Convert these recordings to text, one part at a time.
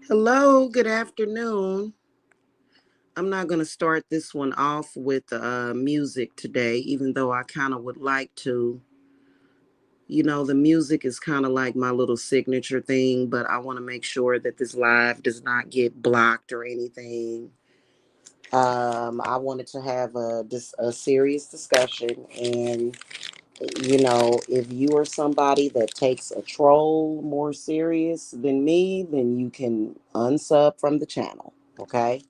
Hello, good afternoon. I'm not going to start this one off with music today, even though I kind of would like to. The music is kind of like my little signature thing, but I want to make sure that this live does not get blocked or anything. I wanted to have a serious discussion, and if you are somebody that takes a troll more serious than me, then you can unsub from the channel. Okay.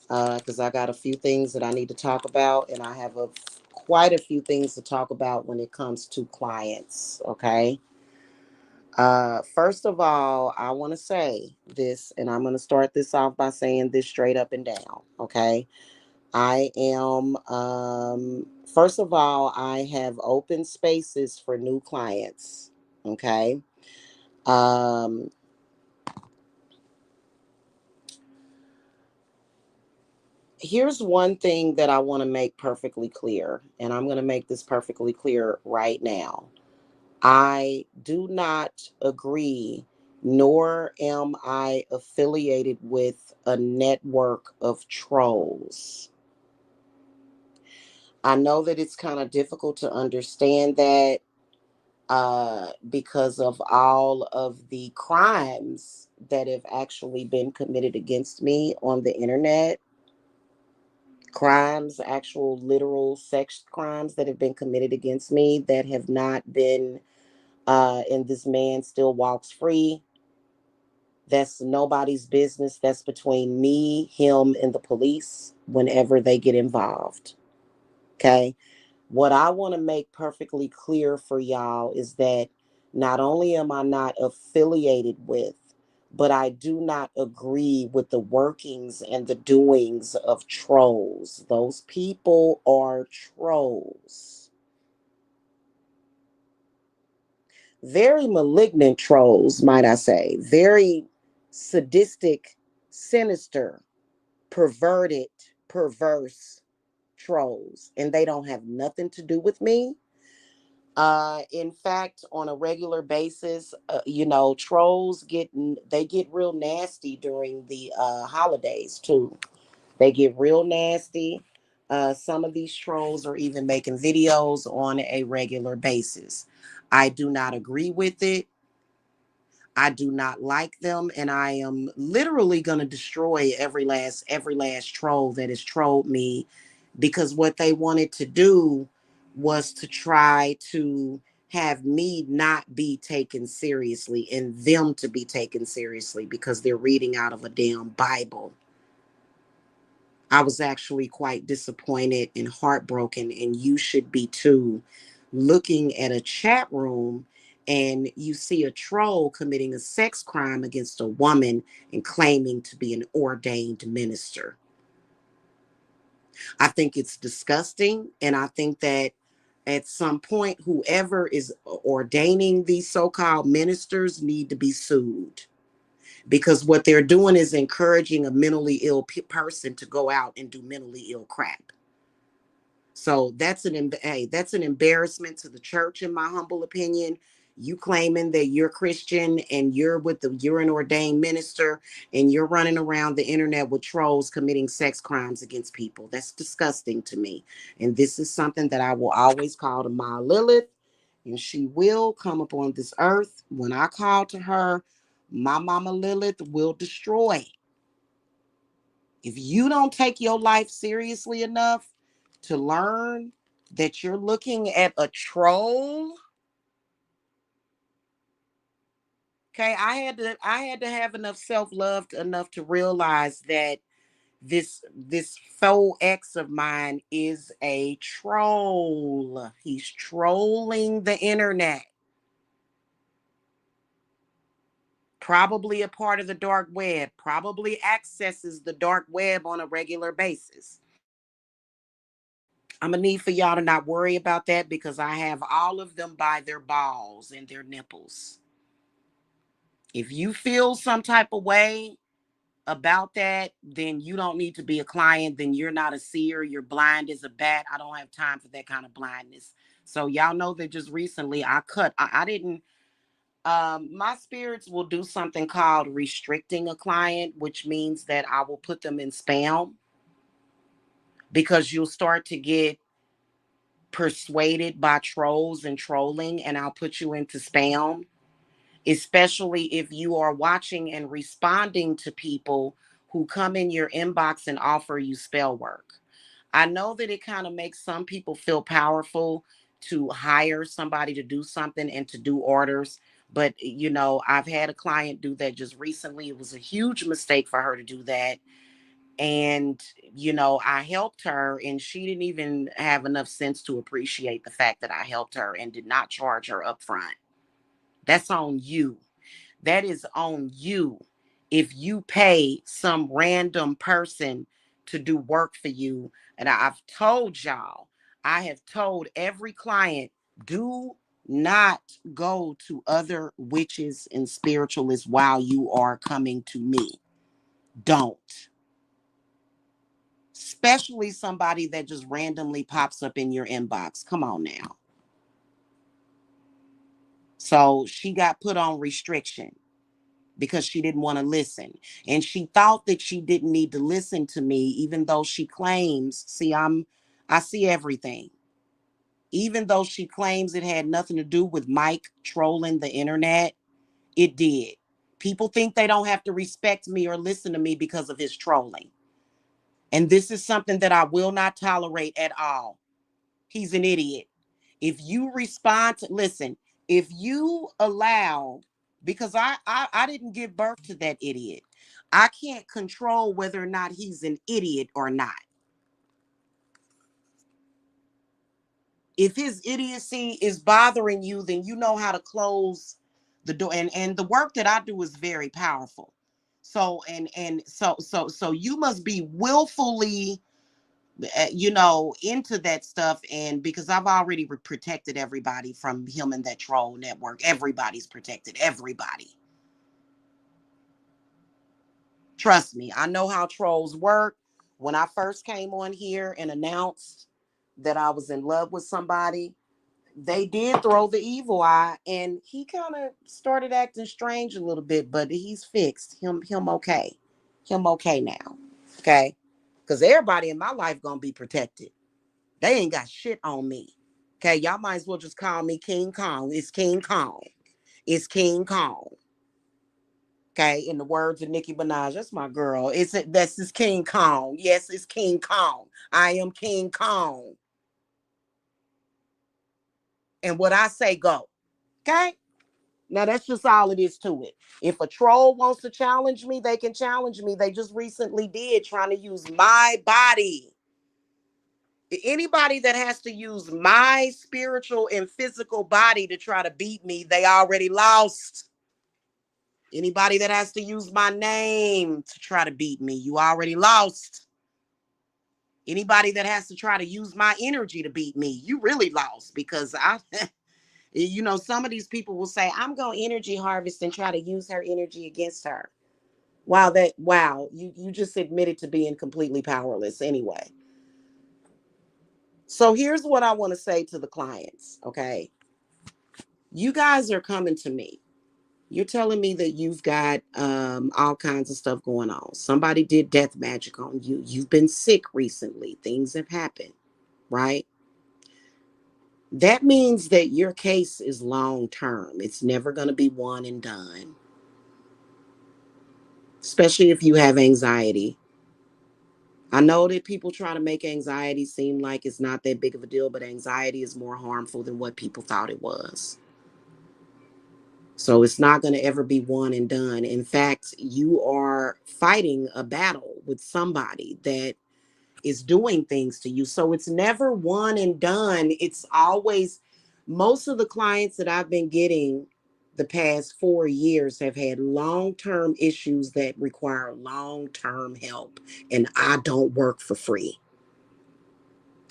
Because I got a few things that I need to talk about, and I have quite a few things to talk about when it comes to clients. Okay. First of all, I want to say this, and I'm going to start this off by saying this straight up and down. Okay. I am, first of all, I have open spaces for new clients. Okay. Um, Here's one thing that I want to make perfectly clear, and I'm going to make this perfectly clear right now. I do not agree, nor am I affiliated with a network of trolls. I know that it's kind of difficult to understand that because of all of the crimes that have actually been committed against me on the internet. Crimes, actual literal sex crimes that have been committed against me that have not been, and this man still walks free. That's nobody's business. That's between me, him, and the police whenever they get involved. Okay. What I want to make perfectly clear for y'all is that not only am I not affiliated with, but I do not agree with the workings and the doings of trolls. Those people are trolls. Very malignant trolls, might I say. Very sadistic, sinister, perverted, perverse trolls. And they don't have nothing to do with me. In fact, on a regular basis, trolls get real nasty during the holidays too. They get real nasty. Some of these trolls are even making videos on a regular basis. I do not agree with it. I do not like them, and I am literally going to destroy every last troll that has trolled me, because what they wanted to do was to try to have me not be taken seriously and them to be taken seriously because they're reading out of a damn Bible. I was actually quite disappointed and heartbroken, and you should be too, looking at a chat room and you see a troll committing a sex crime against a woman and claiming to be an ordained minister. I think it's disgusting, and I think that at some point, whoever is ordaining these so-called ministers need to be sued, because what they're doing is encouraging a mentally ill person to go out and do mentally ill crap. So that's an embarrassment to the church, in my humble opinion. You claiming that you're Christian and you're an ordained minister, and you're running around the internet with trolls committing sex crimes against people. That's disgusting to me. And this is something that I will always call to my Lilith, and she will come upon this earth. When I call to her, my mama Lilith will destroy. If you don't take your life seriously enough to learn that you're looking at a troll, okay, I had to have enough self-love enough to realize that this faux ex of mine is a troll. He's trolling the internet. Probably a part of the dark web, probably accesses the dark web on a regular basis. I'm gonna need for y'all to not worry about that, because I have all of them by their balls and their nipples. If you feel some type of way about that, then you don't need to be a client. Then you're not a seer. You're blind as a bat. I don't have time for that kind of blindness. So y'all know that just recently I My spirits will do something called restricting a client, which means that I will put them in spam, because you'll start to get persuaded by trolls and trolling, and I'll put you into spam, especially if you are watching and responding to people who come in your inbox and offer you spell work. I know that it kind of makes some people feel powerful to hire somebody to do something and to do orders. But, I've had a client do that just recently. It was a huge mistake for her to do that. And, I helped her, and she didn't even have enough sense to appreciate the fact that I helped her and did not charge her up front. That's on you. That is on you. If you pay some random person to do work for you, and I've told y'all, I have told every client, do not go to other witches and spiritualists while you are coming to me. Don't. Especially somebody that just randomly pops up in your inbox. Come on now. So she got put on restriction because she didn't want to listen. And she thought that she didn't need to listen to me, even though she claims, I see everything. Even though she claims it had nothing to do with Mike trolling the internet, it did. People think they don't have to respect me or listen to me because of his trolling. And this is something that I will not tolerate at all. He's an idiot. If you listen, if you allow, because I didn't give birth to that idiot. I can't control whether or not he's an idiot or not. If his idiocy is bothering you, then you know how to close the door. And the work that I do is very powerful. So you must be willfully into that stuff. And because I've already protected everybody from him and that troll network, everybody's protected. Everybody. Trust me, I know how trolls work. When I first came on here and announced that I was in love with somebody, they did throw the evil eye, and he kind of started acting strange a little bit, but he's fixed. Him okay. Him okay now. Okay? Because everybody in my life gonna be protected. They ain't got shit on me. Okay, y'all might as well just call me King Kong. It's King Kong. It's King Kong. Okay, in the words of Nicki Minaj, that's my girl. That's this King Kong. Yes, it's King Kong. I am King Kong. And what I say go. Okay? Now that's just all it is to it. If a troll wants to challenge me, they can challenge me. They just recently did, trying to use my body. Anybody that has to use my spiritual and physical body to try to beat me, they already lost. Anybody that has to use my name to try to beat me, you already lost. Anybody that has to try to use my energy to beat me, you really lost, because some of these people will say, I'm going to energy harvest and try to use her energy against her. Wow, you just admitted to being completely powerless anyway. So here's what I want to say to the clients, okay? You guys are coming to me. You're telling me that you've got all kinds of stuff going on. Somebody did death magic on you. You've been sick recently. Things have happened, right? That means that your case is long term. It's never going to be one and done, especially if you have anxiety. I know that people try to make anxiety seem like it's not that big of a deal, but anxiety is more harmful than what people thought it was. So it's not going to ever be one and done. In fact, you are fighting a battle with somebody that is doing things to you. So it's never one and done. It's always, most of the clients that I've been getting the past 4 years have had long-term issues that require long-term help. And I don't work for free.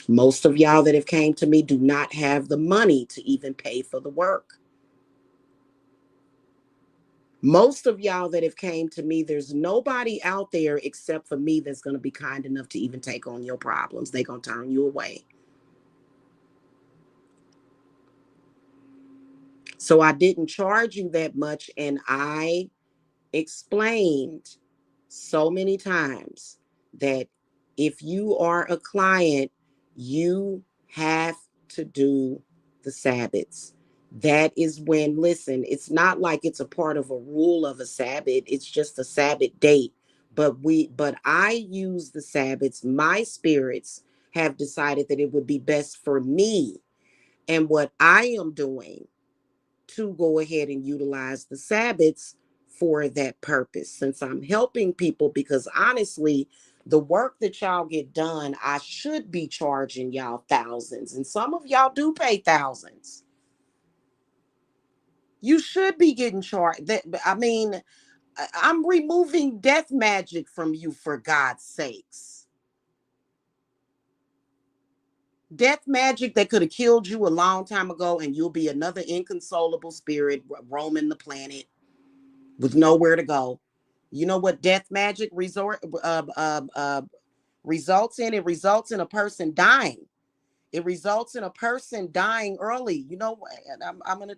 Most of y'all that have came to me do not have the money to even pay for the work. Most of y'all that have came to me, there's nobody out there except for me that's going to be kind enough to even take on your problems. They're going to turn you away. So I didn't charge you that much. And I explained so many times that if you are a client, you have to do the Sabbaths. That is when, listen, it's not like it's a part of a rule of a Sabbath, it's just a Sabbath date. But I use the Sabbaths. My spirits have decided that it would be best for me and what I am doing to go ahead and utilize the Sabbaths for that purpose. Since I'm helping people, because honestly, the work that y'all get done, I should be charging y'all thousands. And some of y'all do pay thousands. You should be getting charged. I mean, I'm removing death magic from you, for God's sakes. Death magic that could have killed you a long time ago, and you'll be another inconsolable spirit roaming the planet with nowhere to go. You know what death magic results in? It results in a person dying. It results in a person dying early. You know what? I'm gonna.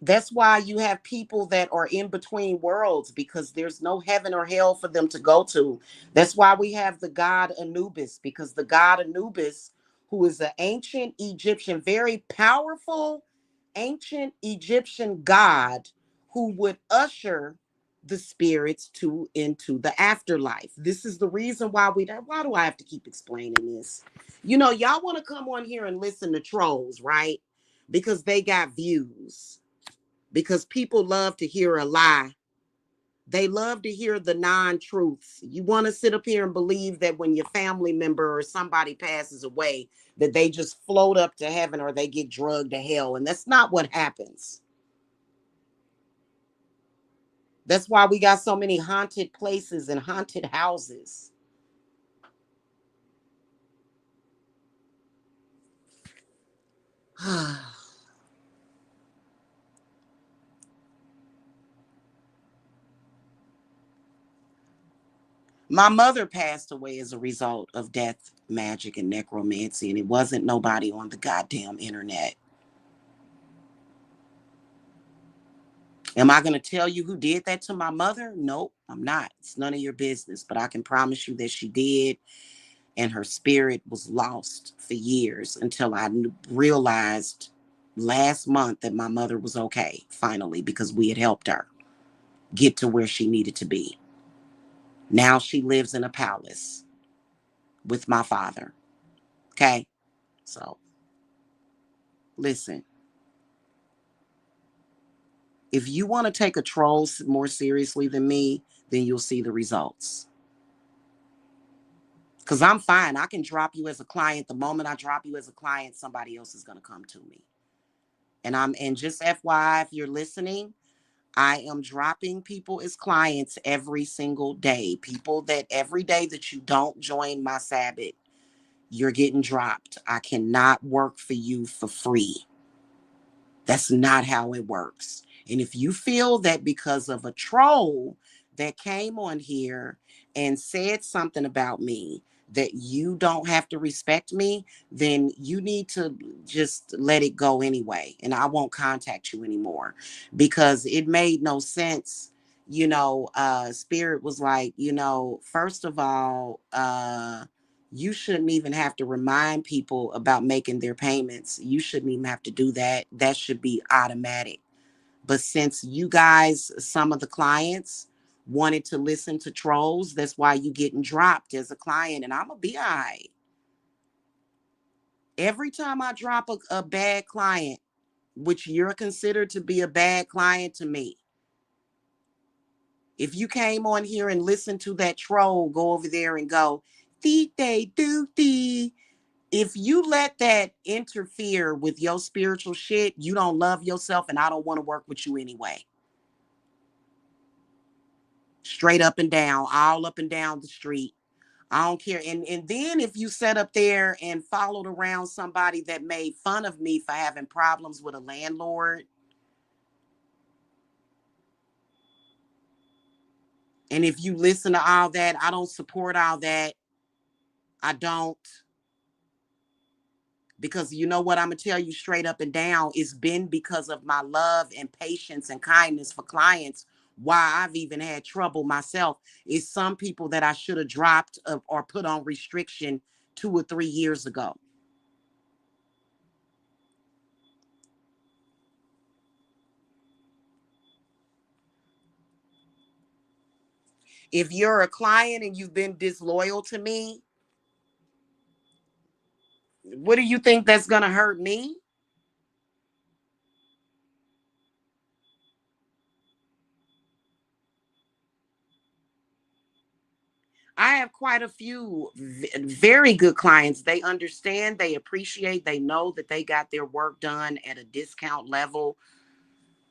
That's why you have people that are in between worlds, because there's no heaven or hell for them to go to. That's why we have the god Anubis, because the god Anubis, who is an ancient Egyptian, very powerful ancient Egyptian god, who would usher the spirits to into the afterlife. This is the reason why why do I have to keep explaining this? Y'all want to come on here and listen to trolls, right? Because they got views, because people love to hear a lie. They love to hear the non-truths. You want to sit up here and believe that when your family member or somebody passes away, that they just float up to heaven or they get drugged to hell. And that's not what happens. That's why we got so many haunted places and haunted houses. My mother passed away as a result of death, magic, and necromancy, and it wasn't nobody on the goddamn internet. Am I going to tell you who did that to my mother? Nope, I'm not. It's none of your business. But I can promise you that she did. And her spirit was lost for years until I realized last month that my mother was okay, finally, because we had helped her get to where she needed to be. Now she lives in a palace with my father. Okay? So, listen, if you want to take a troll more seriously than me, then you'll see the results. Because I'm fine. I can drop you as a client. The moment I drop you as a client, somebody else is going to come to me. And just FYI, if you're listening, I am dropping people as clients every single day. People that every day that you don't join my Sabbath, you're getting dropped. I cannot work for you for free. That's not how it works. And if you feel that because of a troll that came on here and said something about me, that you don't have to respect me, then you need to just let it go anyway. And I won't contact you anymore, because it made no sense. Spirit was like, first of all, you shouldn't even have to remind people about making their payments. You shouldn't even have to do that. That should be automatic. But since you guys, some of the clients, wanted to listen to trolls, that's why you getting dropped as a client. And I'm going to be all right. Every time I drop a bad client, which you're considered to be a bad client to me, if you came on here and listened to that troll go over there and go, dee they do dee. If you let that interfere with your spiritual shit, you don't love yourself, and I don't want to work with you anyway. Straight up and down, all up and down the street. I don't care. And then if you sat up there and followed around somebody that made fun of me for having problems with a landlord, and if you listen to all that, I don't support all that. I don't. Because you know what, I'm going to tell you straight up and down, it's been because of my love and patience and kindness for clients why I've even had trouble myself. It's some people that I should have dropped or put on restriction 2 or 3 years ago. If you're a client and you've been disloyal to me, what do you think that's going to hurt me? I have quite a few very good clients. They understand, they appreciate, they know that they got their work done at a discount level.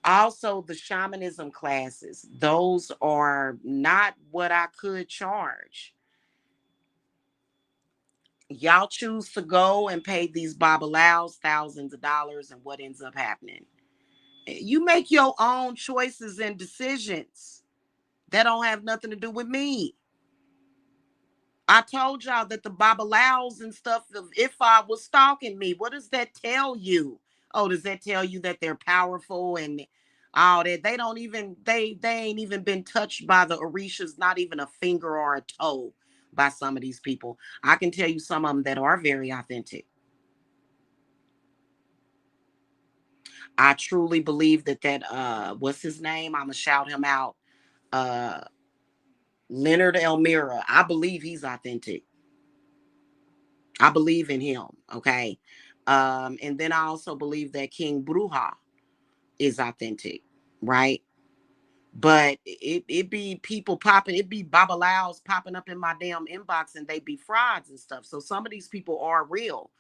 Also, the shamanism classes, those are not what I could charge. Y'all choose to go and pay these babalaos thousands of dollars, and what ends up happening? You make your own choices and decisions. That don't have nothing to do with me. I told y'all that the babalaos and stuff of Ifa was stalking me. What does that tell you? Oh, does that tell you that they're powerful and all that? They don't even they ain't even been touched by the Orishas, not even a finger or a toe by some of these people. I can tell you some of them that are very authentic. I truly believe that what's his name? I'ma shout him out. Uh Leonard Elmira. I believe he's authentic. I believe in him. Okay. And then I also believe that King Bruja is authentic, right? But it be people popping, it be babalaos popping up in my damn inbox and they be frauds and stuff. So some of these people are real,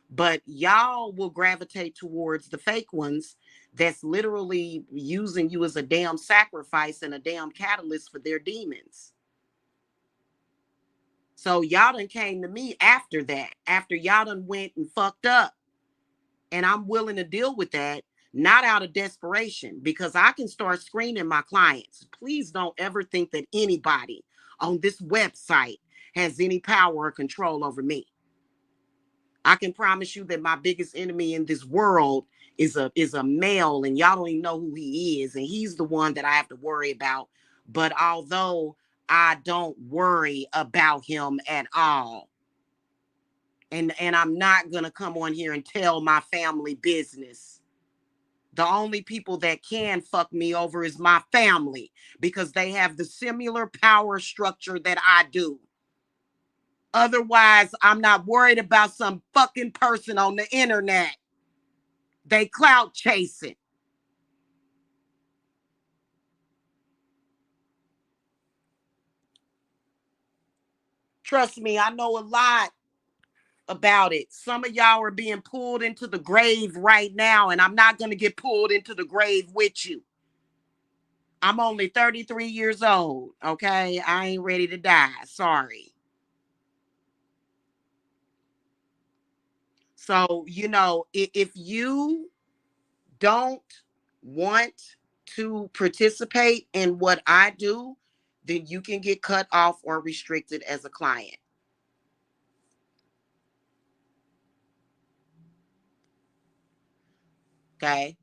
but y'all will gravitate towards the fake ones that's literally using you as a damn sacrifice and a damn catalyst for their demons. So y'all done came to me after that, after y'all done went and fucked up. And I'm willing to deal with that, not out of desperation, because I can start screening my clients. Please don't ever think that anybody on this website has any power or control over me. I can promise you that my biggest enemy in this world is a male, and y'all don't even know who he is, and he's the one that I have to worry about. But although I don't worry about him at all, and I'm not gonna come on here and tell my family business. The only people that can fuck me over is my family because they have the similar power structure that I do. Otherwise, I'm not worried about some fucking person on the internet. They clout chasing. Trust me, I know a lot about it. Some of y'all are being pulled into the grave right now, and I'm not going to get pulled into the grave with you. I'm only 33 years old, okay? I ain't ready to die. Sorry. So, if you don't want to participate in what I do, then you can get cut off or restricted as a client. Okay.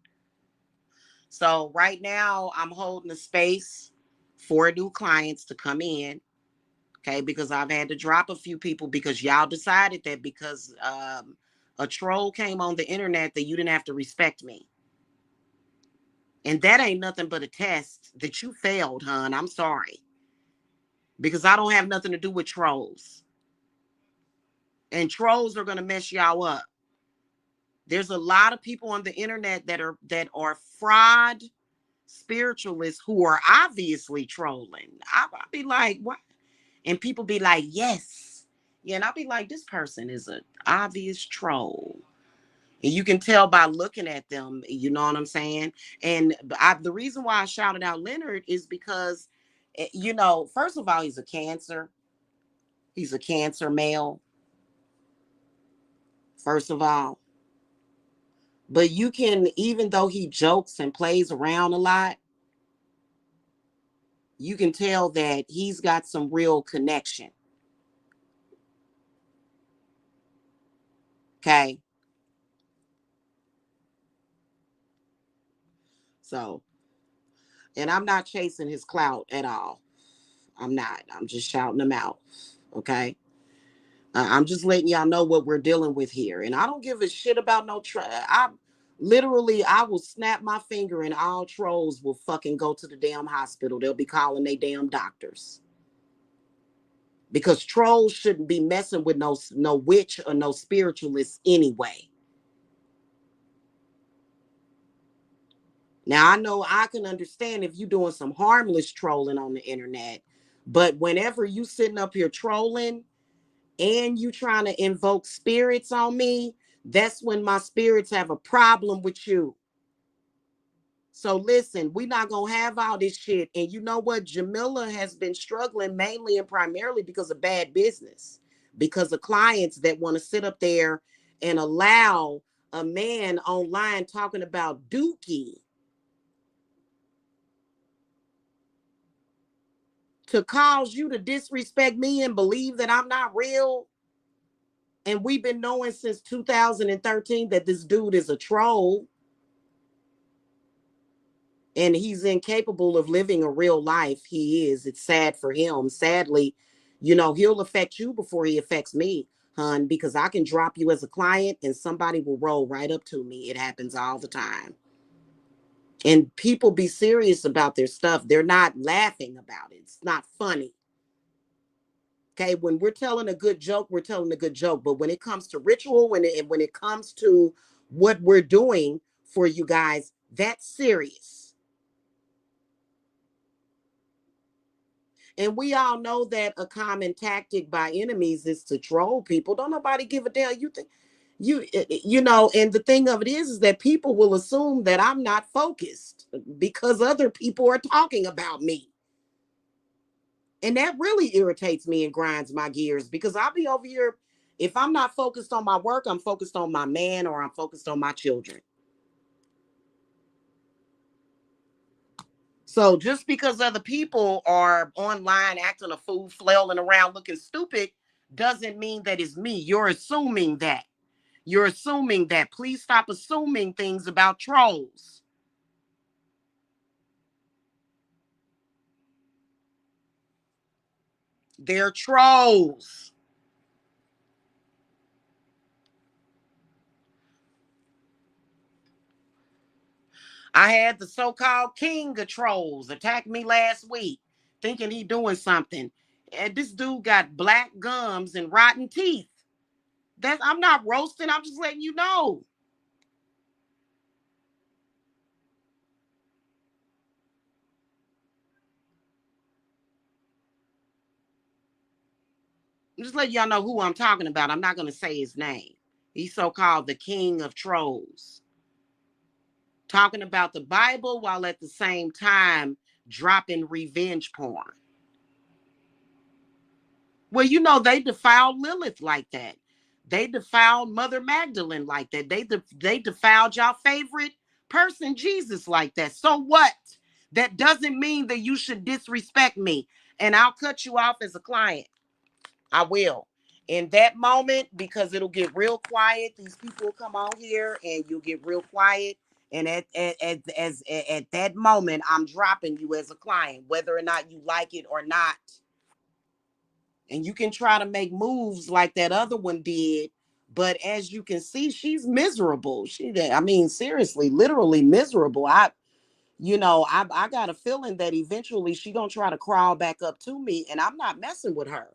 So, right now, I'm holding a space for new clients to come in. Okay. Because I've had to drop a few people because y'all decided that because a troll came on the internet that you didn't have to respect me. And that ain't nothing but a test that you failed, hon. I'm sorry. Because I don't have nothing to do with trolls. And trolls are gonna mess y'all up. There's a lot of people on the internet that are fraud spiritualists who are obviously trolling. I'll be like, what? And people be like, yes. Yeah, and I'll be like, this person is an obvious troll. And you can tell by looking at them, you know what I'm saying? And the reason why I shouted out Leonard is because, first of all, he's a cancer. He's a cancer male, first of all. But you can, even though he jokes and plays around a lot, you can tell that he's got some real connection. Okay. So, and I'm not chasing his clout at all. I'm not. I'm just shouting him out. Okay. I'm just letting y'all know what we're dealing with here. And I don't give a shit about no I will snap my finger and all trolls will fucking go to the damn hospital. They'll be calling they damn doctors. Because trolls shouldn't be messing with no witch or no spiritualist anyway. Now, I know I can understand if you're doing some harmless trolling on the internet, but whenever you sitting up here trolling and you trying to invoke spirits on me, that's when my spirits have a problem with you. So listen, we're not going to have all this shit. And you know what? Jamila has been struggling mainly and primarily because of bad business, because of clients that want to sit up there and allow a man online talking about Dookie to cause you to disrespect me and believe that I'm not real. And we've been knowing since 2013 that this dude is a troll and he's incapable of living a real life. He is. It's sad for him. Sadly, he'll affect you before he affects me, hun, because I can drop you as a client and somebody will roll right up to me. It happens all the time. And people be serious about their stuff. They're not laughing about it. It's not funny. Okay, when we're telling a good joke, we're telling a good joke. But when it comes to ritual, when it comes to what we're doing for you guys, that's serious. And we all know that a common tactic by enemies is to troll people. Don't nobody give a damn. You think and the thing of it is that people will assume that I'm not focused because other people are talking about me. And that really irritates me and grinds my gears because I'll be over here. If I'm not focused on my work, I'm focused on my man or I'm focused on my children. So just because other people are online acting a fool, flailing around looking stupid, doesn't mean that it's me. You're assuming that. You're assuming that. Please stop assuming things about trolls. They're trolls. I had the so-called king of trolls attack me last week, thinking he doing something. And this dude got black gums and rotten teeth. I'm not roasting. I'm just letting you know. I'm just letting y'all know who I'm talking about. I'm not going to say his name. He's so-called the king of trolls. Talking about the Bible while at the same time dropping revenge porn. Well, they defiled Lilith like that. They defiled Mother Magdalene like that. They defiled y'all favorite person, Jesus, like that. So what? That doesn't mean that you should disrespect me. And I'll cut you off as a client. I will. In that moment, because it'll get real quiet. These people will come on here and you'll get real quiet. And at that moment, I'm dropping you as a client, whether or not you like it or not. And you can try to make moves like that other one did. But as you can see, she's miserable. Seriously, literally miserable. I got a feeling that eventually she gonna try to crawl back up to me, and I'm not messing with her.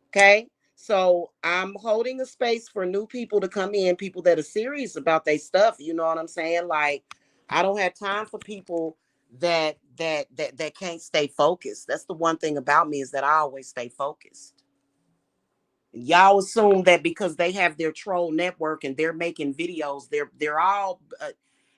Okay. So I'm holding a space for new people to come in, people that are serious about their stuff. You know what I'm saying? Like, I don't have time for people that can't stay focused. That's the one thing about me is that I always stay focused. Y'all assume that because they have their troll network and they're making videos, they're all,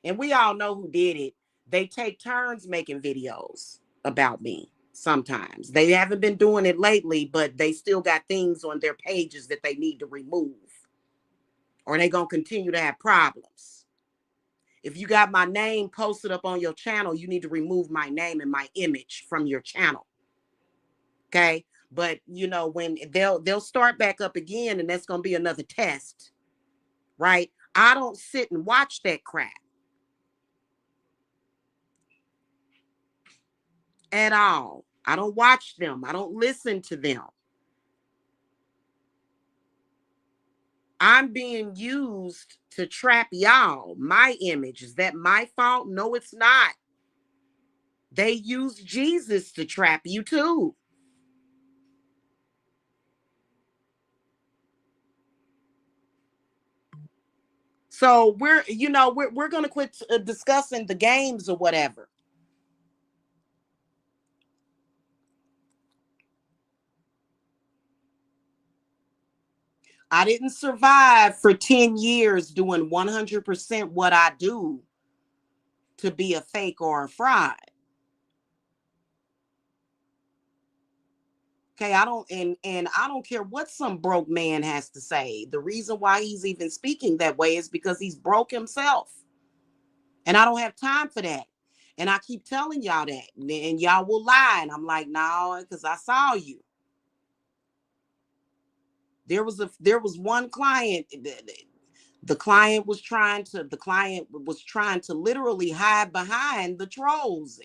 and we all know who did it. They take turns making videos about me. Sometimes they haven't been doing it lately, but they still got things on their pages that they need to remove, or they gonna continue to have problems. If you got my name posted up on your channel, you need to remove my name and my image from your channel. Okay. But when they'll start back up again, and that's gonna be another test, right? I don't sit and watch that crap. at all. I don't watch them. I don't listen to them. I'm being used to trap y'all. My image. Is that my fault? No, it's not. They use Jesus to trap you too. So we're gonna quit discussing the games or whatever. I didn't survive for 10 years doing 100% what I do to be a fake or a fraud. Okay, and I don't care what some broke man has to say. The reason why he's even speaking that way is because he's broke himself. And I don't have time for that. And I keep telling y'all that. And y'all will lie. And I'm like, no, because I saw you. There was one client. The client was trying to literally hide behind the trolls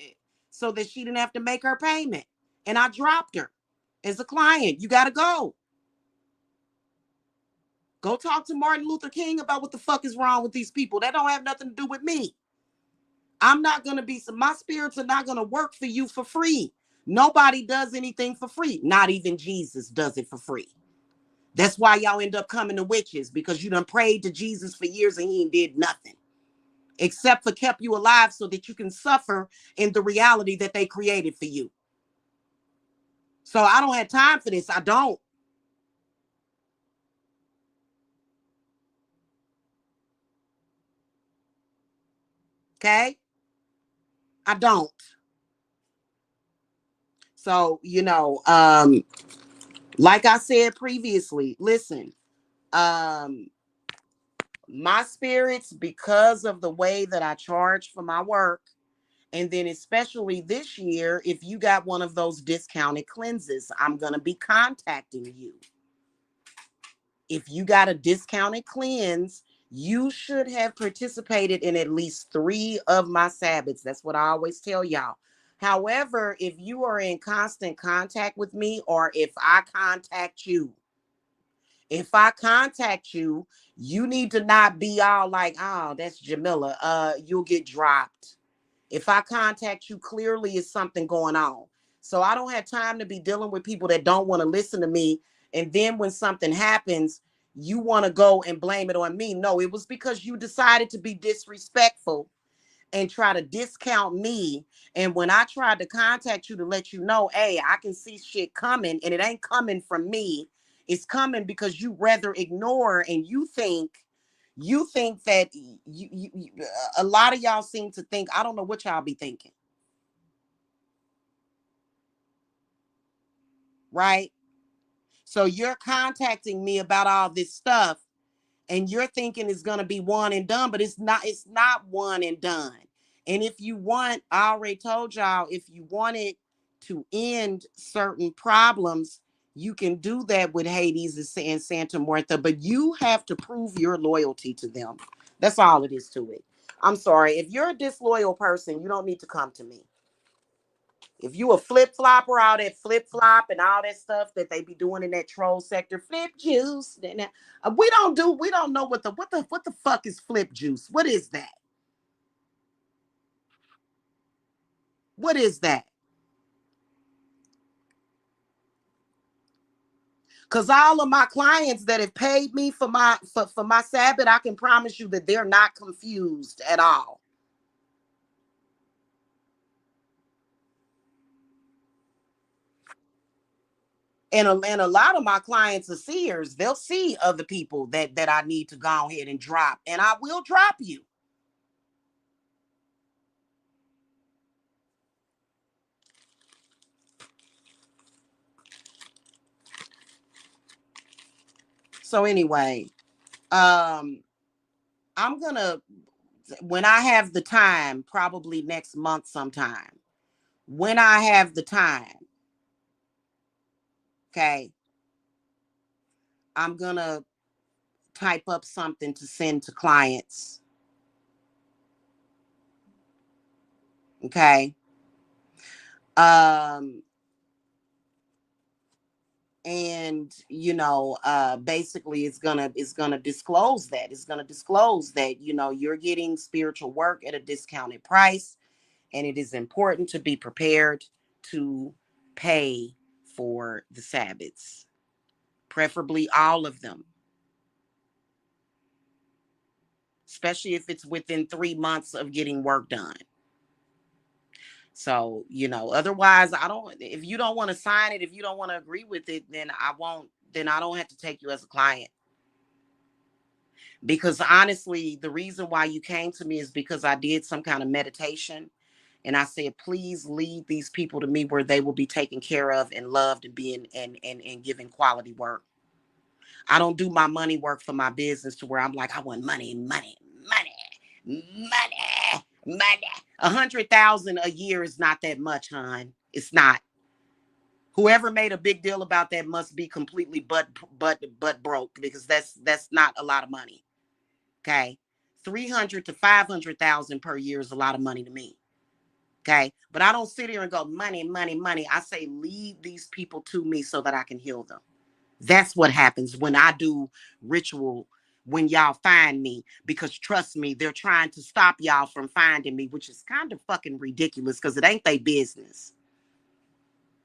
so that she didn't have to make her payment. And I dropped her as a client. You gotta go. Go talk to Martin Luther King about what the fuck is wrong with these people. That don't have nothing to do with me. I'm not gonna be my spirits are not gonna work for you for free. Nobody does anything for free. Not even Jesus does it for free. That's why y'all end up coming to witches, because you done prayed to Jesus for years and he ain't did nothing except for kept you alive so that you can suffer in the reality that they created for you. So I don't have time for this. I don't. Okay? I don't. So, like I said previously, listen, um, my spirits, because of the way that I charge for my work, and then especially this year, if you got one of those discounted cleanses, I'm going to be contacting you. If you got a discounted cleanse, you should have participated in at least 3 of my Sabbaths. That's what I always tell y'all. However, if you are in constant contact with me, or if I contact you, you need to not be all like, oh, that's Jamila. You'll get dropped. If I contact you, clearly is something going on. So I don't have time to be dealing with people that don't want to listen to me. And then when something happens, you want to go and blame it on me. No, it was because you decided to be disrespectful and try to discount me. And when I tried to contact you to let you know, hey, I can see shit coming, and it ain't coming from me. It's coming because you rather ignore, and you think that a lot of y'all seem to think, I don't know what y'all be thinking. Right? So you're contacting me about all this stuff, and you're thinking it's going to be one and done, but it's not one and done. And if you want, I already told y'all, if you wanted to end certain problems, you can do that with Hades and Santa Martha, but you have to prove your loyalty to them. That's all it is to it. I'm sorry. If you're a disloyal person, you don't need to come to me. If you a flip flopper, all that flip flop and all that stuff that they be doing in that troll sector, flip juice. We don't know what the fuck is flip juice. What is that? What is that? Because all of my clients that have paid me for my Sabbath, I can promise you that they're not confused at all. And a lot of my clients are seers. They'll see other people that I need to go ahead and drop, and I will drop you. So anyway, um, I'm gonna, when I have the time, probably next month sometime. When I have the time, okay, I'm gonna type up something to send to clients. Okay. Um, and basically it's gonna disclose that. It's gonna disclose that, you're getting spiritual work at a discounted price, and it is important to be prepared to pay for the Sabbaths, preferably all of them, especially if it's within 3 months of getting work done. So, otherwise, if you don't want to sign it, if you don't want to agree with it, then I don't have to take you as a client. Because honestly, the reason why you came to me is because I did some kind of meditation, and I said, please lead these people to me where they will be taken care of and loved and being and given quality work. I don't do my money work for my business to where I'm like, I want money, money, money, money, money. 100,000 a year is not that much, hon. It's not. Whoever made a big deal about that must be completely but broke, because that's not a lot of money. Okay, 300 to 500,000 per year is a lot of money to me. Okay, but I don't sit here and go money, money, money. I say lead these people to me so that I can heal them. That's what happens when I do ritual, when y'all find me, because trust me, they're trying to stop y'all from finding me, which is kind of fucking ridiculous because it ain't their business.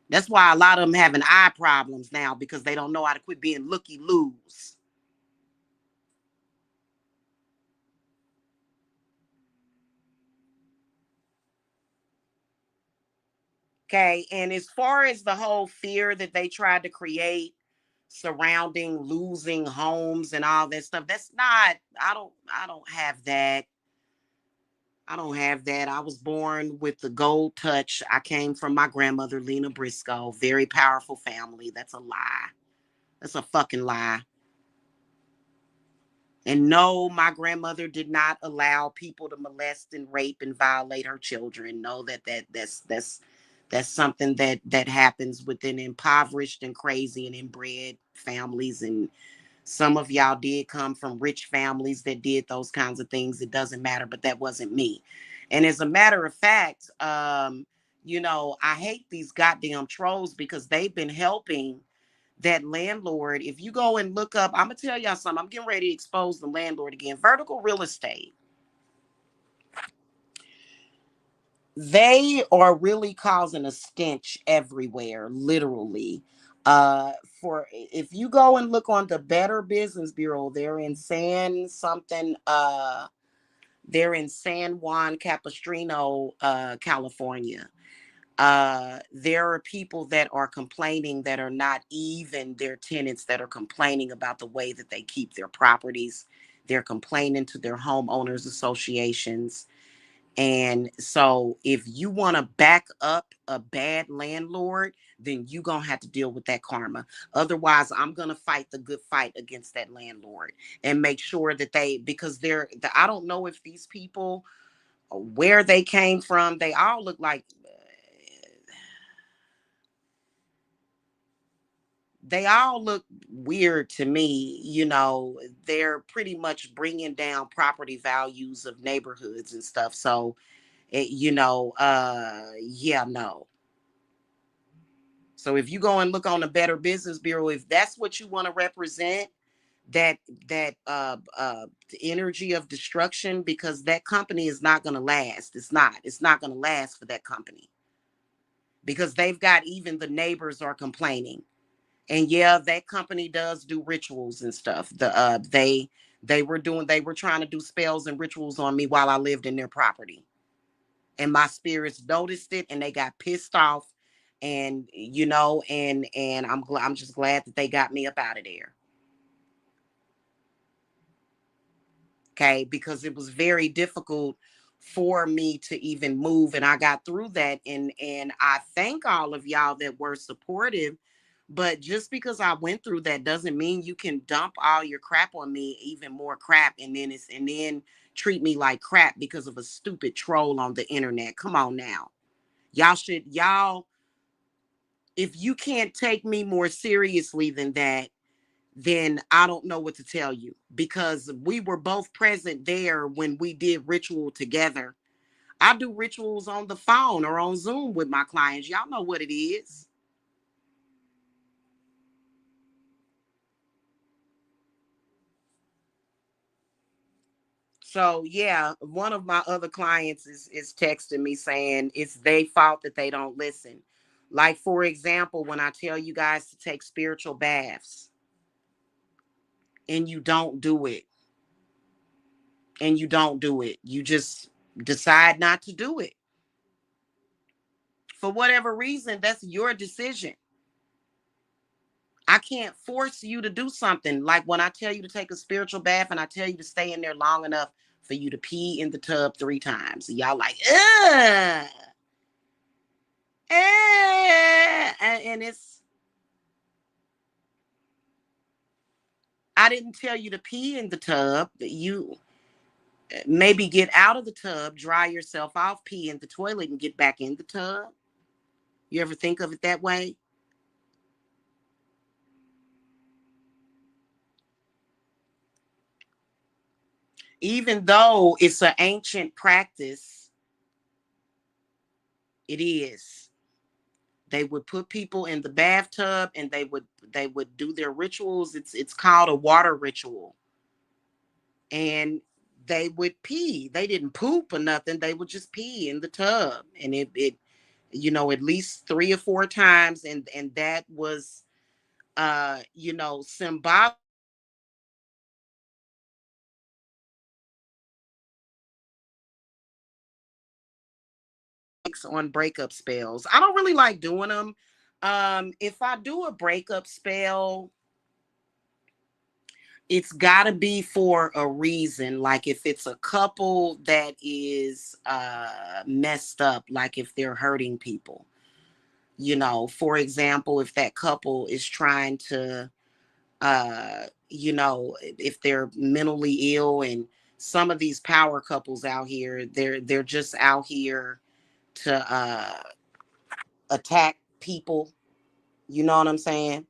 That's why a lot of them having eye problems now, because they don't know how to quit being looky-loos. Okay, and as far as the whole fear that they tried to create surrounding losing homes and all that stuff, that's not, I don't have that. I don't have that. I was born with the gold touch. I came from my grandmother, Lena Briscoe. Very powerful family. That's a lie. That's a fucking lie. And no, my grandmother did not allow people to molest and rape and violate her children. No, that's something that happens within impoverished and crazy and inbred families. And some of y'all did come from rich families that did those kinds of things. It doesn't matter, but that wasn't me. And as a matter of fact, I hate these goddamn trolls because they've been helping that landlord. If you go and look up, I'm gonna tell y'all something. I'm getting ready to expose the landlord again. Vertical real estate. They are really causing a stench everywhere, literally. For if you go and look on the Better Business Bureau, they're in San Juan Capistrano, California. There are people that are complaining that are not even their tenants, that are complaining about the way that they keep their properties. They're complaining to their homeowners associations. And so if you want to back up a bad landlord, then you're going to have to deal with that karma. Otherwise, I'm going to fight the good fight against that landlord and make sure that because I don't know if these people, where they came from, they all look like, they all look weird to me. They're pretty much bringing down property values of neighborhoods and stuff. So, yeah, no. So if you go and look on the Better Business Bureau, if that's what you want to represent, that the energy of destruction, because that company is not going to last. It's not going to last for that company, because they've got, even the neighbors are complaining. And yeah, that company does do rituals and stuff. They were trying to do spells and rituals on me while I lived in their property. And my spirits noticed it and they got pissed off. And I'm just glad that they got me up out of there. Okay, because it was very difficult for me to even move, and I got through that. And I thank all of y'all that were supportive. But just because I went through that doesn't mean you can dump all your crap on me, even more crap, and then treat me like crap because of a stupid troll on the internet. Come on now. Y'all, if you can't take me more seriously than that, then I don't know what to tell you, because we were both present there when we did ritual together. I do rituals on the phone or on Zoom with my clients. Y'all know what it is. So yeah, one of my other clients is texting me saying it's their fault that they don't listen. Like for example, when I tell you guys to take spiritual baths and you don't do it, and you don't do it, you just decide not to do it. For whatever reason, that's your decision. I can't force you to do something. Like when I tell you to take a spiritual bath and I tell you to stay in there long enough for you to pee in the tub 3 times. Y'all like, ugh, and it's, I didn't tell you to pee in the tub. You maybe get out of the tub, dry yourself off, pee in the toilet, and get back in the tub. You ever think of it that way? Even though it's an ancient practice, it is. They would put people in the bathtub and they would do their rituals. It's called a water ritual. And they would pee. They didn't poop or nothing. They would just pee in the tub. And it at least 3 or 4 times. And that was symbolic on breakup spells. I don't really like doing them. If I do a breakup spell, it's got to be for a reason. Like if it's a couple that is messed up, like if they're hurting people, for example, if that couple is trying to if they're mentally ill, and some of these power couples out here, they're just out here to attack people, you know what I'm saying?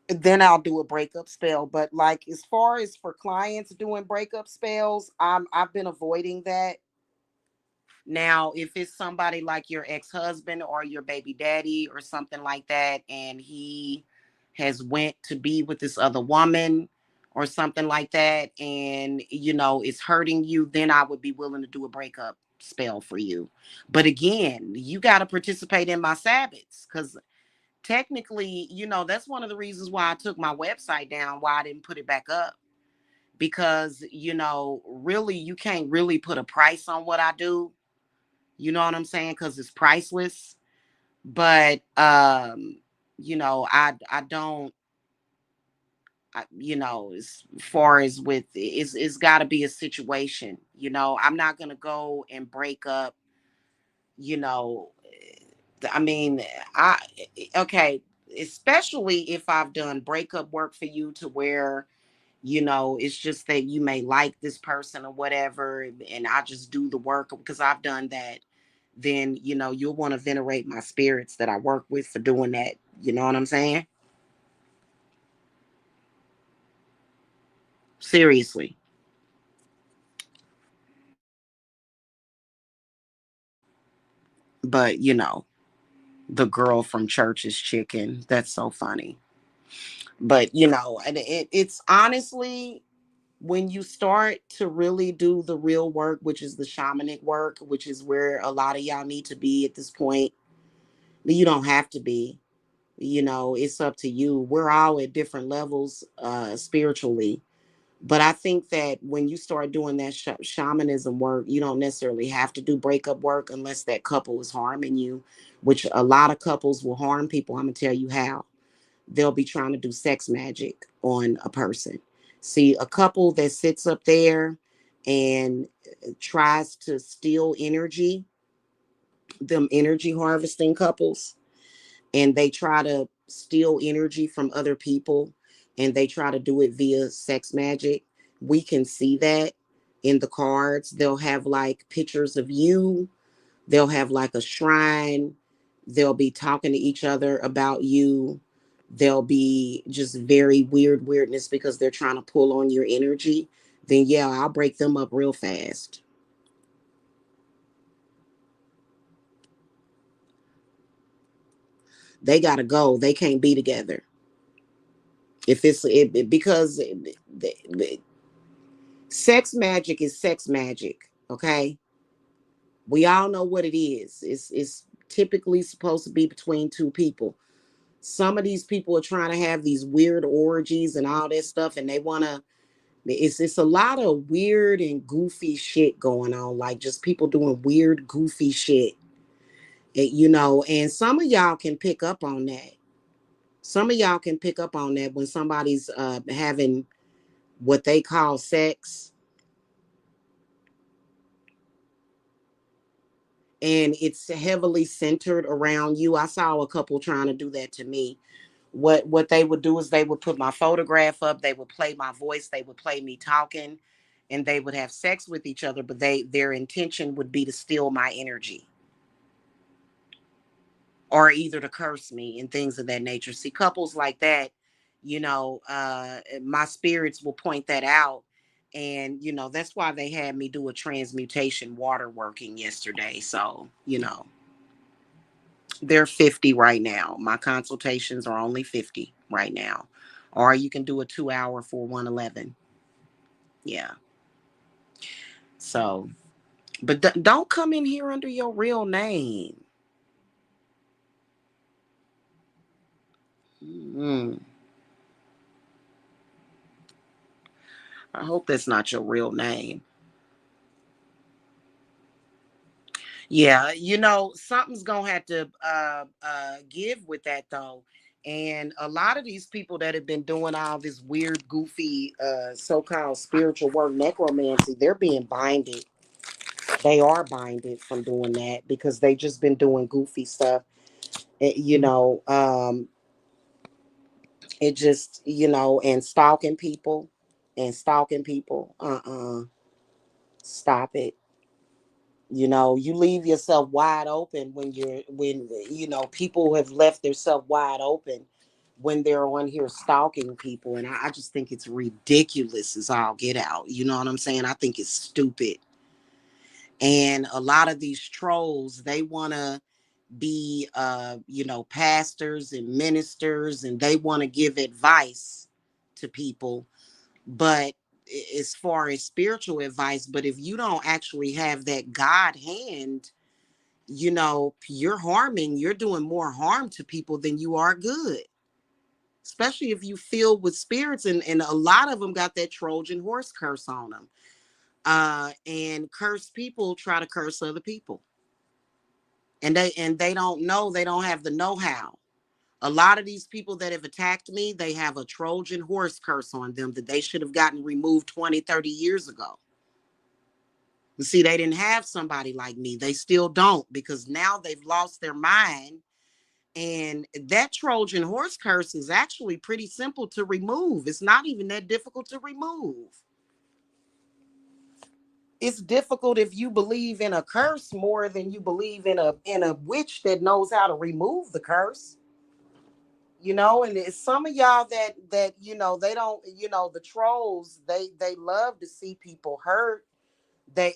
Then I'll do a breakup spell. But like as far as for clients doing breakup spells, I've been avoiding that. Now, if it's somebody like your ex-husband or your baby daddy or something like that, and he has went to be with this other woman or something like that, and it's hurting you, then I would be willing to do a breakup spell for you. But again, you got to participate in my Sabbaths, because technically, that's one of the reasons why I took my website down, why I didn't put it back up. Because, really, you can't really put a price on what I do. You know what I'm saying? Because it's priceless. But, I don't, as far as with it's got to be a situation. I'm not going to go and break up, you know, I mean, I okay, especially if I've done breakup work for you to where, it's just that you may like this person or whatever, and I just do the work because I've done that. Then, you'll want to venerate my spirits that I work with for doing that. You know what I'm saying? Seriously. But, the girl from church is chicken. That's so funny. But, and it's honestly, when you start to really do the real work, which is the shamanic work, which is where a lot of y'all need to be at this point, you don't have to be. It's up to you. We're all at different levels spiritually. But I think that when you start doing that shamanism work, you don't necessarily have to do breakup work unless that couple is harming you, which a lot of couples will harm people. I'm going to tell you how. They'll be trying to do sex magic on a person. See, a couple that sits up there and tries to steal energy, them energy harvesting couples, and they try to steal energy from other people, and they try to do it via sex magic. We can see that in the cards. They'll have like pictures of you, they'll have like a shrine, they'll be talking to each other about you. They'll be just very weirdness because they're trying to pull on your energy. Then yeah, I'll break them up real fast. They gotta go. They can't be together. If because sex magic is sex magic. Okay, we all know what it is. It's typically supposed to be between two people. Some of these people are trying to have these weird orgies and all that stuff, and they want to. It's a lot of weird and goofy shit going on, like just people doing weird, goofy shit. And some of y'all can pick up on that. Some of y'all can pick up on that when somebody's having what they call sex, and it's heavily centered around you. I saw a couple trying to do that to me. What they would do is they would put my photograph up, they would play my voice, they would play me talking, and they would have sex with each other, but their intention would be to steal my energy or either to curse me and things of that nature. See, couples like that, my spirits will point that out. And, that's why they had me do a transmutation water working yesterday. So, they're 50 right now. My consultations are only 50 right now. Or you can do a 2 hour for 111. Yeah. So, but don't come in here under your real name. Mm. I hope that's not your real name. Yeah, something's gonna have to give with that though. And a lot of these people that have been doing all this weird, goofy, so-called spiritual work, necromancy, they're being binded. They are binded from doing that because they just been doing goofy stuff. It just, and stalking people. Stop it. You leave yourself wide open when people have left themselves wide open when they're on here stalking people. And I just think it's ridiculous as all get out. You know what I'm saying? I think it's stupid. And a lot of these trolls, they want to be pastors and ministers, and they want to give advice to people, but as far as spiritual advice, but if you don't actually have that God hand, you're doing more harm to people than you are good, especially if you filled with spirits, and a lot of them got that Trojan horse curse on them. And cursed people try to curse other people, and they don't know, they don't have the know-how. A lot of these people that have attacked me, they have a Trojan horse curse on them that they should have gotten removed 20, 30 years ago. You see, they didn't have somebody like me. They still don't, because now they've lost their mind. And that Trojan horse curse is actually pretty simple to remove. It's not even that difficult to remove. It's difficult if you believe in a curse more than you believe in a witch that knows how to remove the curse. And it's some of y'all that they don't, the trolls, they love to see people hurt, that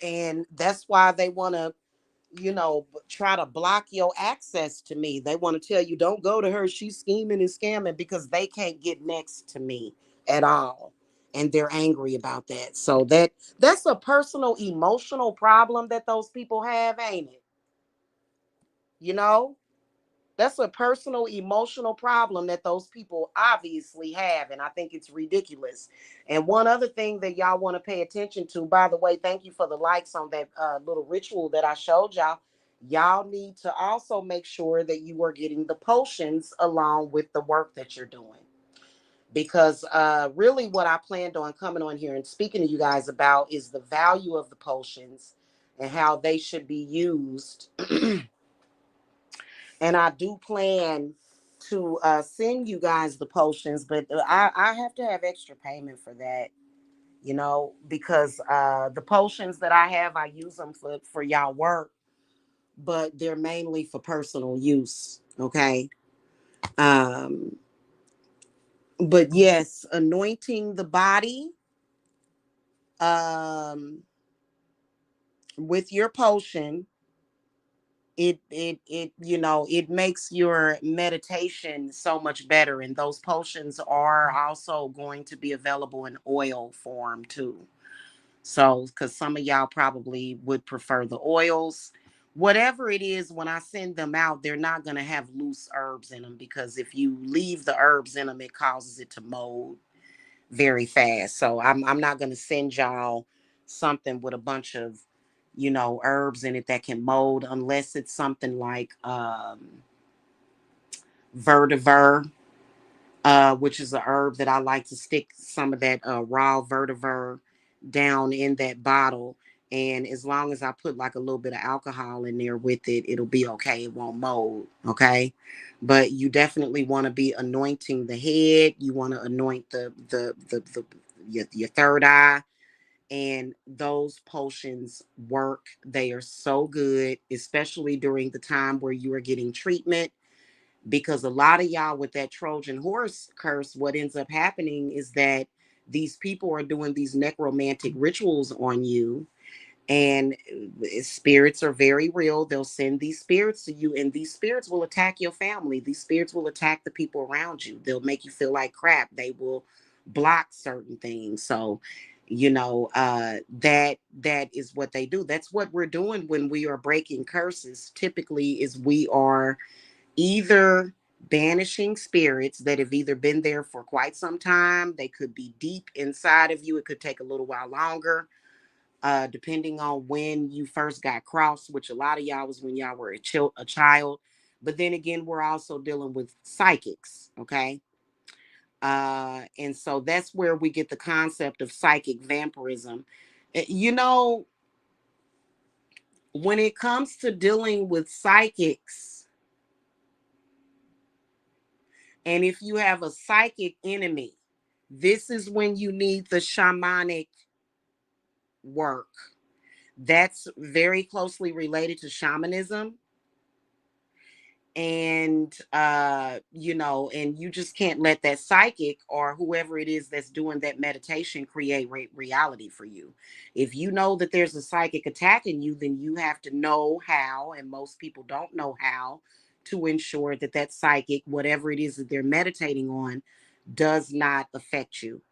and that's why they want to try to block your access to me. They want to tell you don't go to her, she's scheming and scamming, because they can't get next to me at all, and they're angry about that. So that's a personal emotional problem that those people have, ain't it? you know That's a personal emotional problem that those people obviously have. And I think it's ridiculous. And one other thing that y'all want to pay attention to, by the way, thank you for the likes on that little ritual that I showed y'all. Y'all need to also make sure that you are getting the potions along with the work that you're doing. Because really, what I planned on coming on here and speaking to you guys about is the value of the potions and how they should be used. And I do plan to send you guys the potions, but I have to have extra payment for that, because the potions that I have, I use them for y'all work, but they're mainly for personal use. Okay. Um, but yes, anointing the body um, with your potion it makes your meditation so much better. And those potions are also going to be available in oil form too. So, because some of y'all probably would prefer the oils. Whatever it is, when I send them out, they're not going to have loose herbs in them, because if you leave the herbs in them, it causes it to mold very fast. So I'm not going to send y'all something with a bunch of, herbs in it that can mold, unless it's something like vetiver, which is a herb that I like to stick some of that raw vetiver down in that bottle. And as long as I put like a little bit of alcohol in there with it, it'll be okay. It won't mold. Okay. But you definitely want to be anointing the head. You want to anoint your third eye. And those potions work. They are so good, especially during the time where you are getting treatment, because a lot of y'all with that Trojan horse curse, what ends up happening is that these people are doing these necromantic rituals on you, and spirits are very real. They'll send these spirits to you, and these spirits will attack your family. These spirits will attack the people around you. They'll make you feel like crap. They will block certain things. So, that is what they do. That's what we're doing when we are breaking curses. Typically, is we are either banishing spirits that have either been there for quite some time. They could be deep inside of you. It could take a little while longer, depending on when you first got crossed, which a lot of y'all was when y'all were a child. But then again, we're also dealing with psychics, okay? And so that's where we get the concept of psychic vampirism. You know, when it comes to dealing with psychics, and if you have a psychic enemy, this is when you need the shamanic work. That's very closely related to shamanism. And and you just can't let that psychic or whoever it is that's doing that meditation create reality for you. If you know that there's a psychic attacking you, then you have to know how, and most people don't know how to ensure that that psychic, whatever it is that they're meditating on, does not affect you.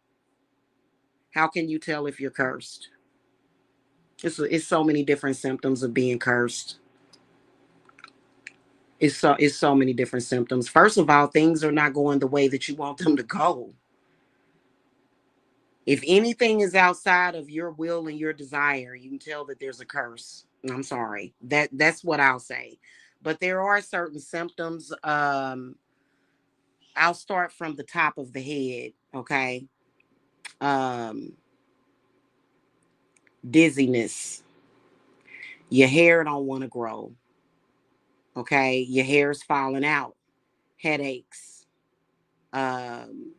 How can you tell if you're cursed? It's so many different symptoms of being cursed. It's so many different symptoms. First of all, things are not going the way that you want them to go. If anything is outside of your will and your desire, you can tell that there's a curse. I'm sorry. That's what I'll say. But there are certain symptoms. I'll start from the top of the head, okay? Um, Dizziness. Your hair don't want to grow, okay? Your hair's falling out. Headaches. Um,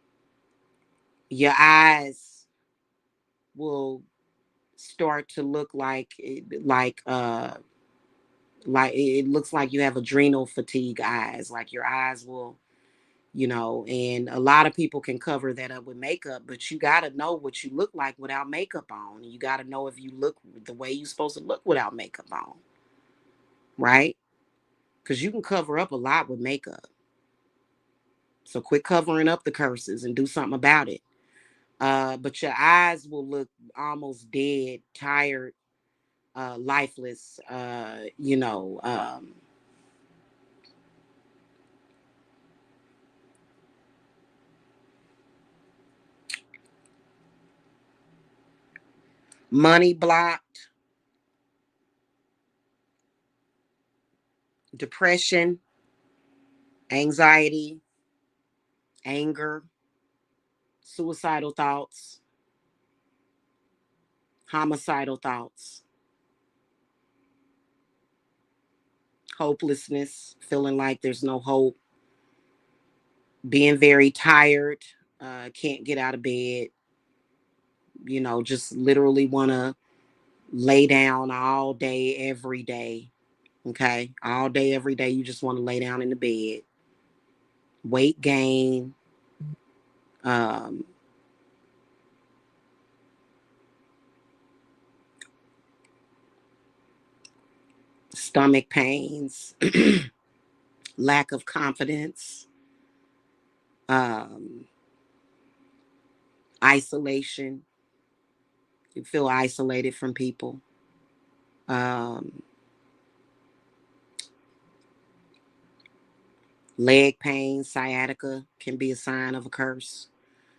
your eyes will start to look like it looks like you have adrenal fatigue eyes. Like your eyes will, and a lot of people can cover that up with makeup, but you got to know what you look like without makeup on. You got to know if you look the way you're supposed to look without makeup on, right? Because you can cover up a lot with makeup. So quit covering up the curses and do something about it. But your eyes will look almost dead, tired, lifeless, money blocked, depression, anxiety, anger, suicidal thoughts, homicidal thoughts, hopelessness, feeling like there's no hope, being very tired, can't get out of bed, just literally want to lay down all day, every day. Okay. All day, every day, you just want to lay down in the bed. Weight gain, um, stomach pains, lack of confidence, um, isolation. You feel isolated from people. Um, Leg pain, sciatica can be a sign of a curse.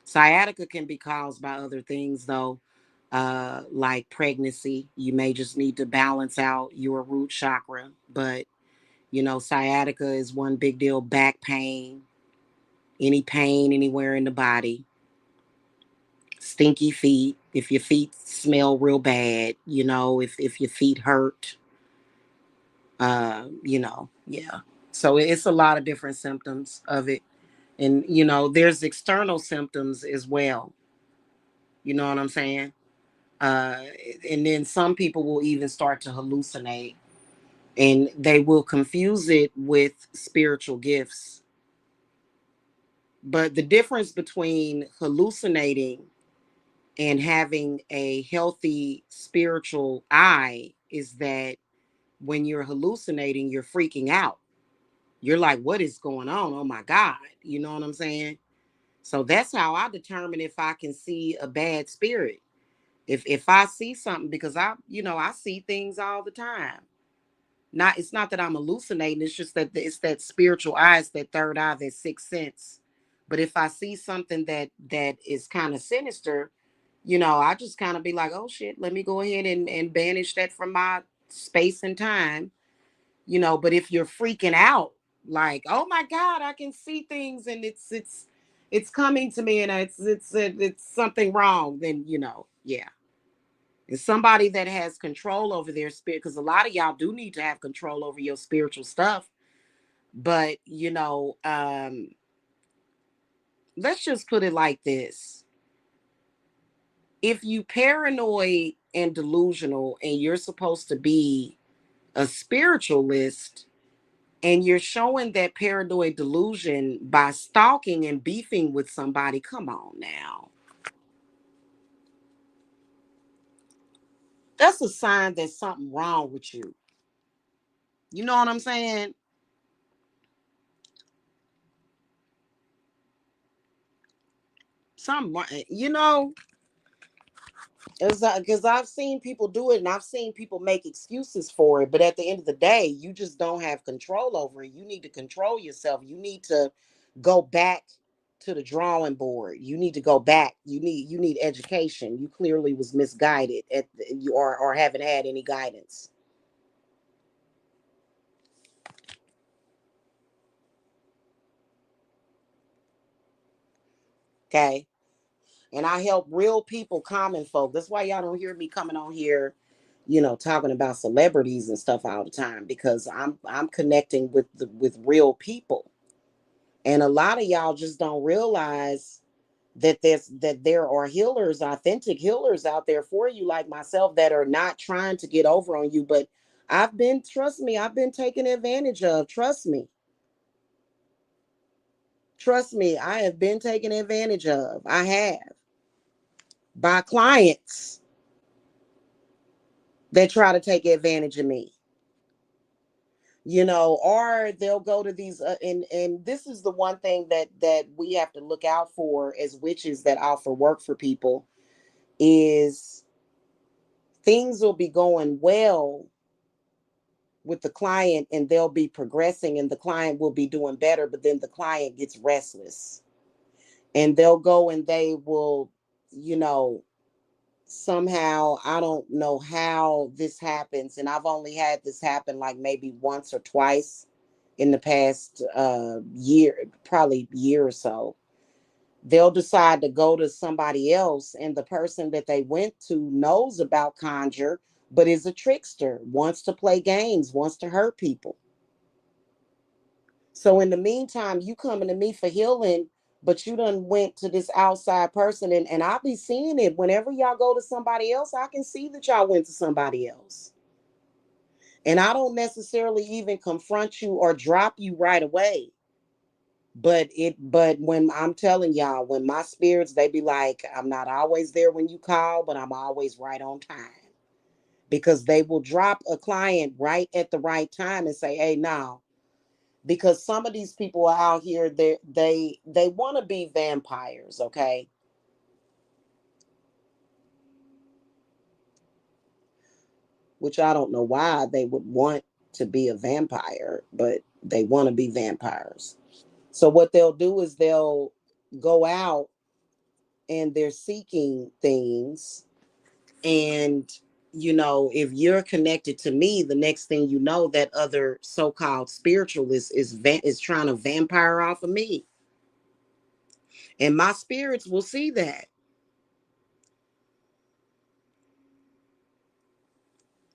Sciatica can be caused by other things, though, like pregnancy. You may just need to balance out your root chakra. But, sciatica is one big deal. Back pain, any pain anywhere in the body, stinky feet. If your feet smell real bad, if your feet hurt, yeah. So it's a lot of different symptoms of it. And, there's external symptoms as well. You know what I'm saying? Uh, and then some people will even start to hallucinate, and they will confuse it with spiritual gifts. But the difference between hallucinating and having a healthy spiritual eye is that when you're hallucinating, you're freaking out. You're like, what is going on? Oh my God. You know what I'm saying? So that's how I determine if I can see a bad spirit. If I see something, because I see things all the time. It's not that I'm hallucinating, it's just that it's that spiritual eye, it's that third eye, that sixth sense. But if I see something that is kind of sinister, I just kind of be like, oh shit, let me go ahead and banish that from my space and time. But if you're freaking out, like, oh my God, I can see things and it's coming to me and it's something wrong, then yeah. It's somebody that has control over their spirit, because a lot of y'all do need to have control over your spiritual stuff. But let's just put it like this. If you paranoid and delusional and you're supposed to be a spiritualist, and you're showing that paranoid delusion by stalking and beefing with somebody, come on now. That's a sign there's something wrong with you. You know what I'm saying? Something, because I've seen people do it and I've seen people make excuses for it. But at the end of the day, you just don't have control over it. You need to control yourself. You need to go back to the drawing board. You need to go back. You need education. You clearly was misguided you or haven't had any guidance. Okay. And I help real people, common folk. That's why y'all don't hear me coming on here, talking about celebrities and stuff all the time, because I'm connecting with real people. And a lot of y'all just don't realize that there are healers, authentic healers out there for you, like myself, that are not trying to get over on you. But trust me, I've been taken advantage of. Trust me. Trust me, I have been taken advantage of. I have, by clients that try to take advantage of me. Or they'll go to these and this is the one thing that we have to look out for as witches that offer work for people, is things will be going well with the client and they'll be progressing and the client will be doing better, but then the client gets restless and they'll go and they will, you know somehow, I don't know how this happens, and I've only had this happen like maybe once or twice in the past year, probably year or so. They'll decide to go to somebody else, and the person that they went to knows about conjure, but is a trickster, wants to play games, wants to hurt people. So in the meantime, you coming to me for healing, but you done went to this outside person, and I'll be seeing it whenever y'all go to somebody else. I can see that y'all went to somebody else. And I don't necessarily even confront you or drop you right away. But when I'm telling y'all, when my spirits, they be like, I'm not always there when you call, but I'm always right on time. because they will drop a client right at the right time and say, hey, now, because some of these people are out here, they want to be vampires, okay? Which I don't know why they would want to be a vampire, but they want to be vampires. So what they'll do is they'll go out and they're seeking things. And, if you're connected to me, the next thing you know, that other so-called spiritualist is trying to vampire off of me. And my spirits will see that.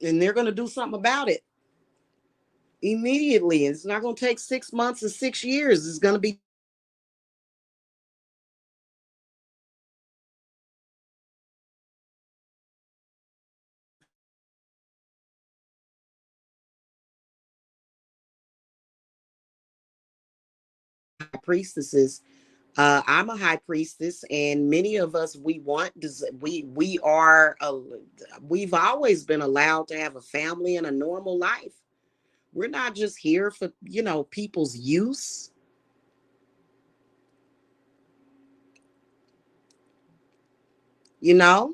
And they're going to do something about it immediately. It's not going to take 6 months or 6 years. It's going to be priestesses. I'm a high priestess, and many of us we've always been allowed to have a family and a normal life. We're not just here for people's use. You know,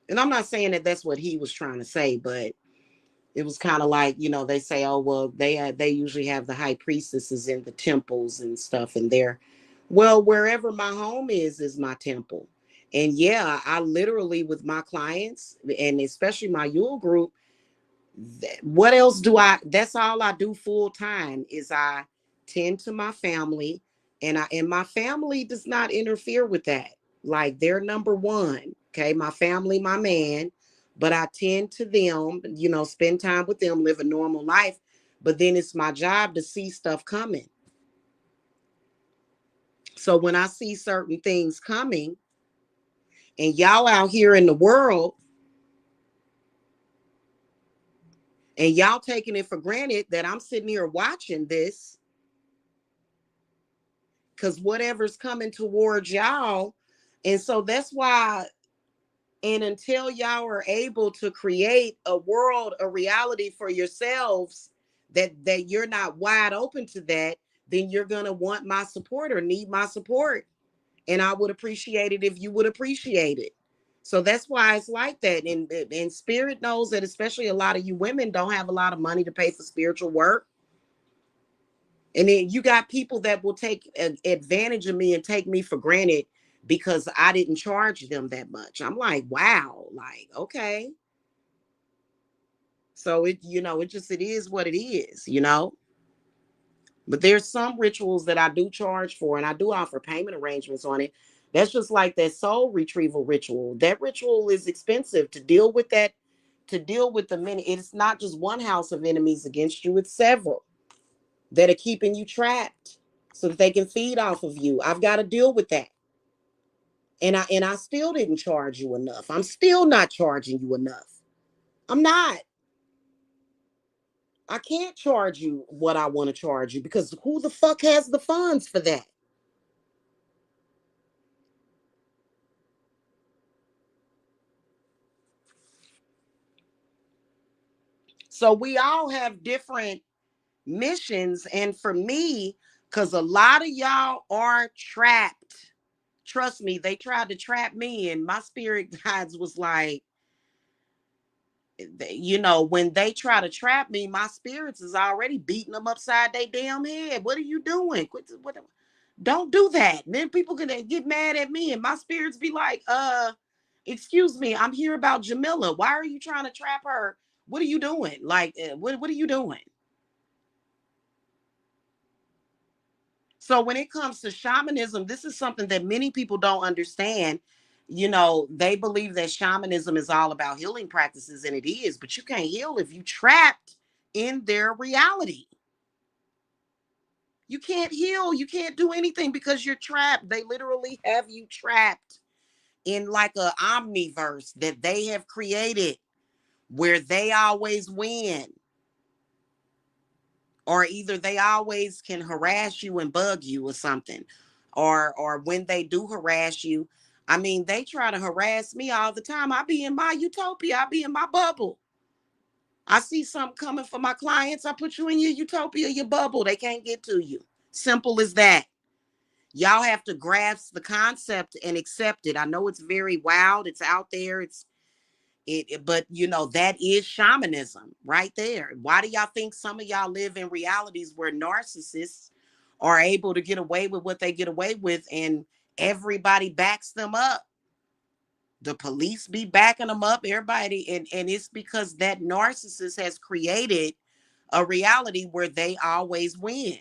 and I'm not saying that that's what he was trying to say, but it was kind of like, they say, oh well, they usually have the high priestesses in the temples and stuff, and they're, well, wherever my home is my temple. And yeah, I literally, with my clients, and especially my Yule group, what else do I, that's all I do full time, is I tend to my family, and my family does not interfere with that. Like, they're number one. Okay, my family, my man. But I tend to them, spend time with them, live a normal life. But then it's my job to see stuff coming. So when I see certain things coming, and y'all out here in the world, and y'all taking it for granted that I'm sitting here watching this, because whatever's coming towards y'all. And so that's why, and until y'all are able to create a world, a reality for yourselves, that you're not wide open to that, then you're going to want my support or need my support. And I would appreciate it if you would appreciate it. So that's why it's like that. And spirit knows that, especially a lot of you women don't have a lot of money to pay for spiritual work. And then you got people that will take advantage of me and take me for granted because I didn't charge them that much. I'm like, wow, like, okay. So it is what it is. But there's some rituals that I do charge for, and I do offer payment arrangements on it. That's just like that soul retrieval ritual. That ritual is expensive to deal with that, to deal with the many. It's not just one house of enemies against you, it's several that are keeping you trapped so that they can feed off of you. I've got to deal with that. And I still didn't charge you enough. I'm still not charging you enough. I'm not. I can't charge you what I want to charge you, because who the fuck has the funds for that? So we all have different missions. And for me, because a lot of y'all are trapped. Trust me, they tried to trap me, and my spirit guides was like, when they try to trap me, my spirits is already beating them upside their damn head. What are you doing? Don't do that. And then people gonna get mad at me, and my spirits be like, excuse me, I'm here about Jamila. Why are you trying to trap her? What are you doing? Like, what are you doing? So when it comes to shamanism, this is something that many people don't understand. They believe that shamanism is all about healing practices, and it is, but you can't heal if you trapped in their reality. You can't heal, you can't do anything because you're trapped. They literally have you trapped in like a omniverse that they have created, where they always win, or either they always can harass you and bug you or something, or when they do harass you, I mean, they try to harass me all the time. I be in my utopia. I be in my bubble. I see something coming for my clients. I put you in your utopia, your bubble. They can't get to you. Simple as that. Y'all have to grasp the concept and accept it. I know it's very wild. It's out there. But you know, that is shamanism right there. Why do y'all think some of y'all live in realities where narcissists are able to get away with what they get away with and everybody backs them up? The police be backing them up, everybody, and it's because that narcissist has created a reality where they always win.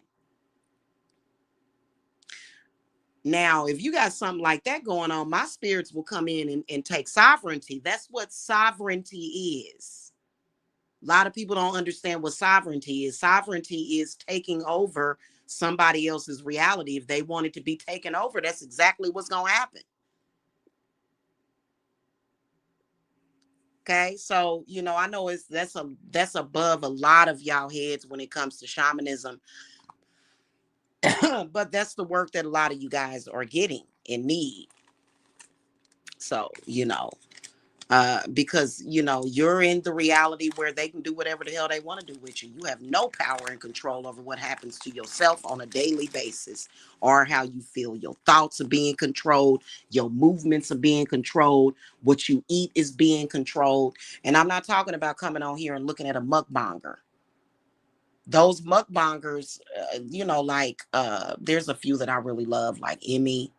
Now, if you got something like that going on, my spirits will come in and take sovereignty. That's what sovereignty is. A lot of people don't understand what sovereignty is. Sovereignty is taking over somebody else's reality. If they want it to be taken over, that's exactly what's going to happen. Okay, so you know, I know that's above a lot of y'all heads when it comes to shamanism, but that's the work that a lot of you guys are getting and need. So you know, because you know you're in the reality where they can do whatever the hell they want to do with you. You have no power and control over what happens to yourself on a daily basis, or how you feel. Your thoughts are being controlled, your movements are being controlled, what you eat is being controlled. And I'm not talking about coming on here and looking at a mukbanger. Those mukbangers, you know, like there's a few that I really love, like Emmy,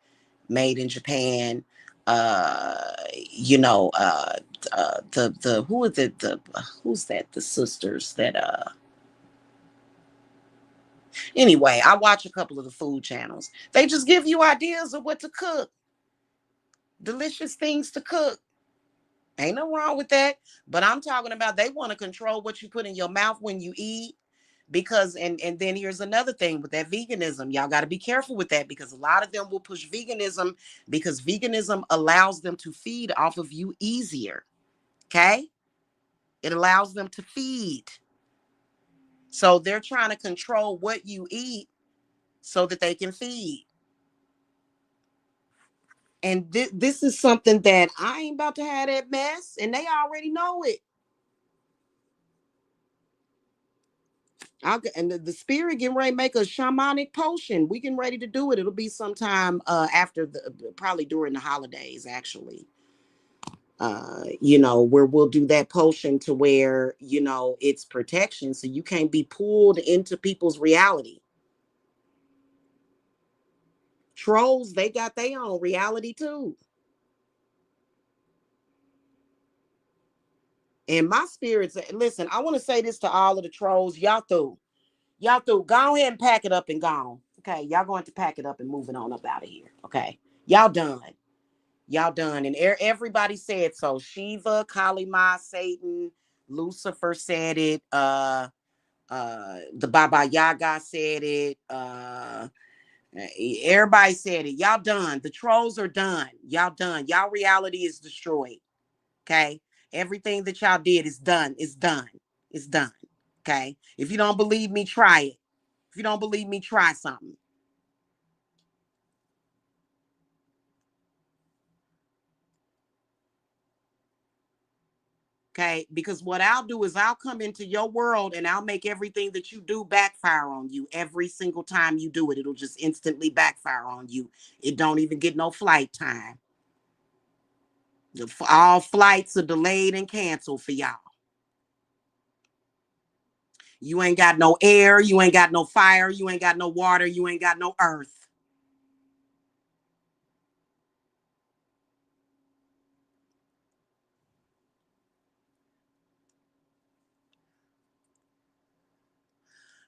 Made in Japan. You know, the who is it? The who's that? The sisters that Anyway, I watch a couple of the food channels. They just give you ideas of what to cook, delicious things to cook. Ain't no wrong with that. But I'm talking about they want to control what you put in your mouth when you eat. Because and then here's another thing with that veganism. Y'all got to be careful with that, because a lot of them will push veganism because veganism allows them to feed off of you easier. Okay? It allows them to feed. So they're trying to control what you eat so that they can feed. And this is something that I ain't about to have that mess, and they already know it. And the spirit getting ready to make a shamanic potion. We getting ready to do it. It'll be sometime after probably during the holidays, actually. You know, where we'll do that potion to where, you know, it's protection. So you can't be pulled into people's reality. Trolls, they got their own reality too. And my spirits, listen, I want to say this to all of the trolls. Y'all through. Y'all through. Go ahead and pack it up and gone. Okay. Y'all going to pack it up and moving on up out of here. Okay. Y'all done. Y'all done. And everybody said so. Shiva, Kali Ma, Satan, Lucifer said it. The Baba Yaga said it. Everybody said it. Y'all done. The trolls are done. Y'all done. Y'all reality is destroyed. Okay. Everything that y'all did is done. It's done. It's done. Okay. If you don't believe me, try it. If you don't believe me, try something. Okay. Because what I'll do is I'll come into your world and I'll make everything that you do backfire on you every single time you do it. It'll just instantly backfire on you. It don't even get no flight time. All flights are delayed and canceled for y'all. You ain't got no air. You ain't got no fire. You ain't got no water. You ain't got no earth.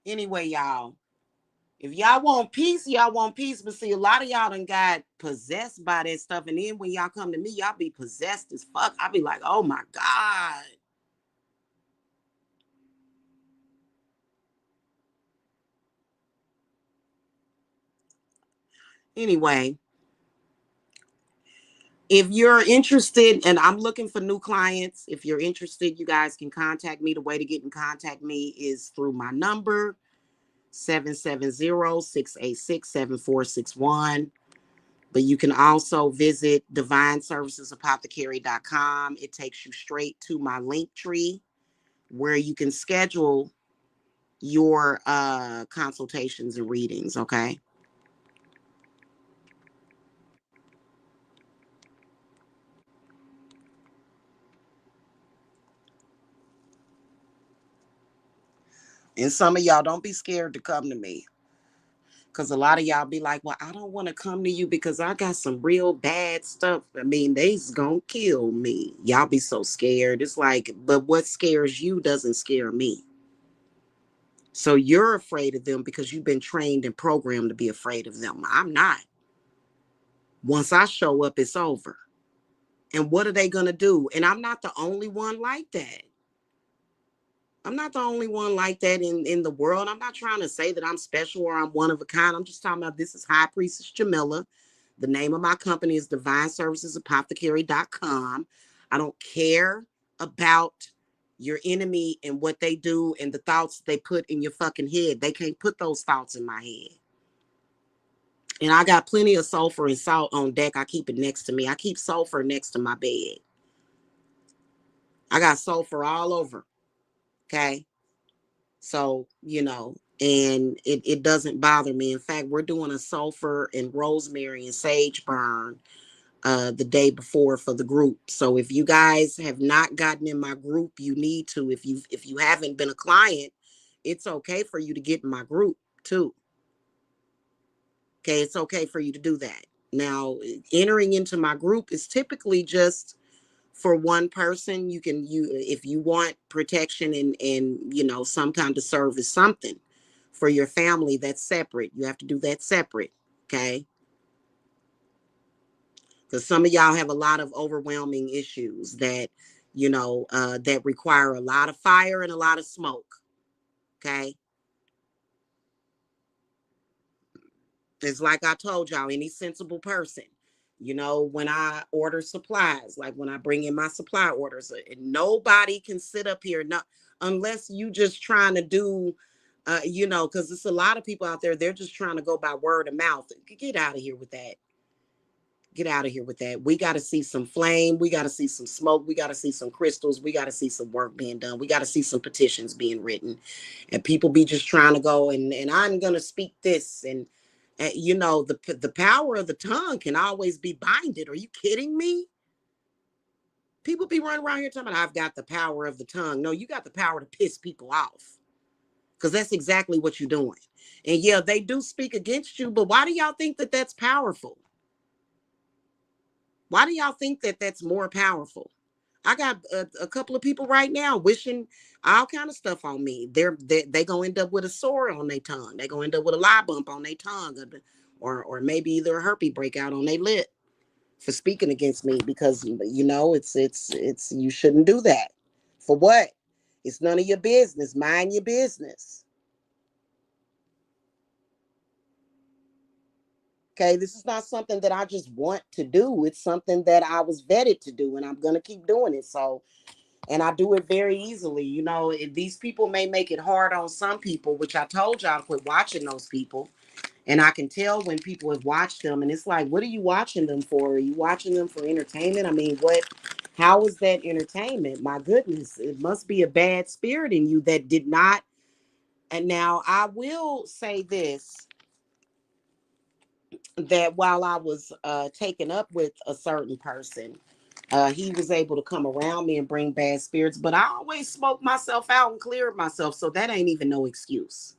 Anyway, y'all, if y'all want peace, y'all want peace. But see, a lot of y'all done got possessed by that stuff. And then when y'all come to me, y'all be possessed as fuck. I be like, oh my God. Anyway, if you're interested, and I'm looking for new clients, if you're interested, you guys can contact me. The way to get in contact me is through my number, 770-686-7461. But you can also visit divineservicesapothecary.com. It takes you straight to my link tree where you can schedule your consultations and readings, okay? And some of y'all don't be scared to come to me. Because a lot of y'all be like, well, I don't want to come to you because I got some real bad stuff. I mean, they's gonna kill me. Y'all be so scared. It's like, but what scares you doesn't scare me. So you're afraid of them because you've been trained and programmed to be afraid of them. I'm not. Once I show up, it's over. And what are they gonna do? And I'm not the only one like that. I'm not the only one like that in the world. I'm not trying to say that I'm special or I'm one of a kind. I'm just talking about this is High Priestess Jamila. The name of my company is divineservicesapothecary.com. I don't care about your enemy and what they do and the thoughts they put in your fucking head. They can't put those thoughts in my head. And I got plenty of sulfur and salt on deck. I keep it next to me. I keep sulfur next to my bed. I got sulfur all over. Okay. So, and it doesn't bother me. In fact, we're doing a sulfur and rosemary and sage burn the day before for the group. So if you guys have not gotten in my group, you need to. If you haven't been a client, it's okay for you to get in my group too. Okay, it's okay for you to do that. Now, entering into my group is typically just for one person. You if you want protection and some kind of service, something for your family, that's separate. You have to do that separate. Okay. Because some of y'all have a lot of overwhelming issues that require a lot of fire and a lot of smoke. Okay. It's like I told y'all, any sensible person, when I order supplies, like when I bring in my supply orders, nobody can sit up here, not unless you just trying to do, because it's a lot of people out there, they're just trying to go by word of mouth. Get out of here with that. Get out of here with that. We got to see some flame. We got to see some smoke. We got to see some crystals. We got to see some work being done. We got to see some petitions being written. And people be just trying to go and I'm going to speak this. And, the power of the tongue can always be binded. Are you kidding me? People be running around here talking about, I've got the power of the tongue. No, you got the power to piss people off. Because that's exactly what you're doing. And yeah, they do speak against you. But why do y'all think that that's powerful? Why do y'all think that that's more powerful? I got a couple of people right now wishing all kind of stuff on me. They gonna end up with a sore on their tongue. They gonna end up with a lie bump on their tongue, or maybe either a herpes breakout on their lip for speaking against me because it's you shouldn't do that. For what? It's none of your business. Mind your business. Okay, this is not something that I just want to do. It's something that I was vetted to do, and I'm gonna keep doing it. So, and I do it very easily. These people may make it hard on some people, which I told y'all to quit watching those people. And I can tell when people have watched them, and it's like, what are you watching them for? Are you watching them for entertainment? I mean, how is that entertainment? My goodness, it must be a bad spirit in you that did not. And now I will say this, that while I was taken up with a certain person, he was able to come around me and bring bad spirits, but I always smoked myself out and cleared myself. So that ain't even no excuse.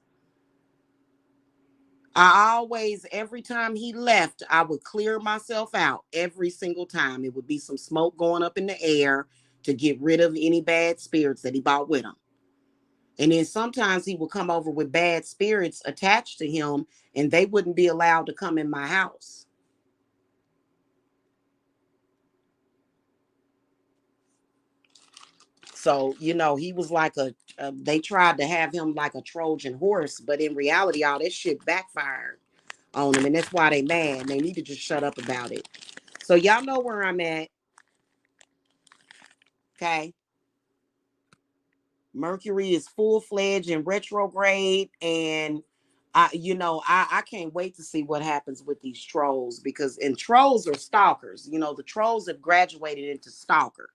Every time he left, I would clear myself out every single time. It would be some smoke going up in the air to get rid of any bad spirits that he brought with him. And then sometimes he would come over with bad spirits attached to him, and they wouldn't be allowed to come in my house. So, he was like they tried to have him like a Trojan horse, but in reality, all this shit backfired on them. And that's why they mad. They need to just shut up about it. So y'all know where I'm at. Okay. Mercury is full-fledged in retrograde, and I can't wait to see what happens with these trolls, because and trolls are stalkers. The trolls have graduated into stalker,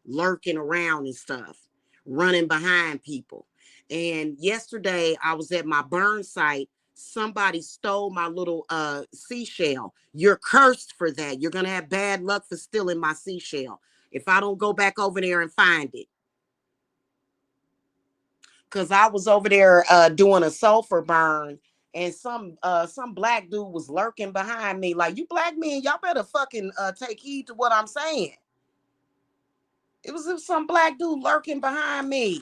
lurking around and stuff, running behind people. And yesterday I was at my burn site. Somebody stole my little seashell. You're cursed for that. You're gonna have bad luck for stealing my seashell if I don't go back over there and find it. Cause I was over there doing a sulfur burn, and some black dude was lurking behind me. Like, you black men, y'all better fucking take heed to what I'm saying. It was some black dude lurking behind me.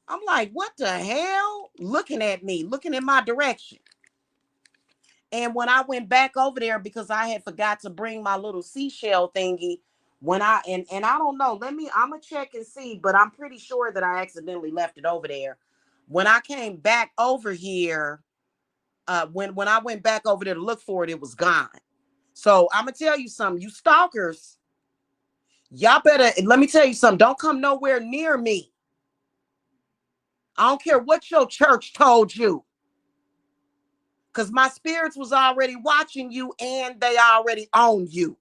I'm like, what the hell? Looking at me, looking in my direction. And when I went back over there, because I had forgot to bring my little seashell thingy, when and I don't know, I'm gonna check and see, but I'm pretty sure that I accidentally left it over there. When I came back over here, when I went back over there to look for it, it was gone. So I'm gonna tell you something, you stalkers, y'all better, let me tell you something, don't come nowhere near me. I don't care what your church told you, because my spirits was already watching you and they already own you.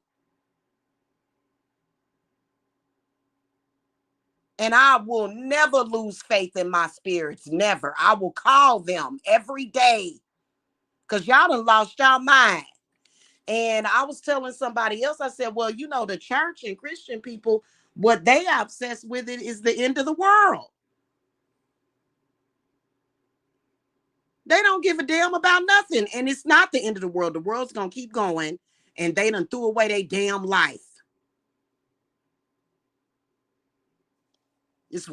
And I will never lose faith in my spirits. Never. I will call them every day, because y'all done lost y'all mind. And I was telling somebody else, I said, well, the church and Christian people, what they obsessed with it is the end of the world. They don't give a damn about nothing. And it's not the end of the world. The world's going to keep going. And they done threw away their damn life. It's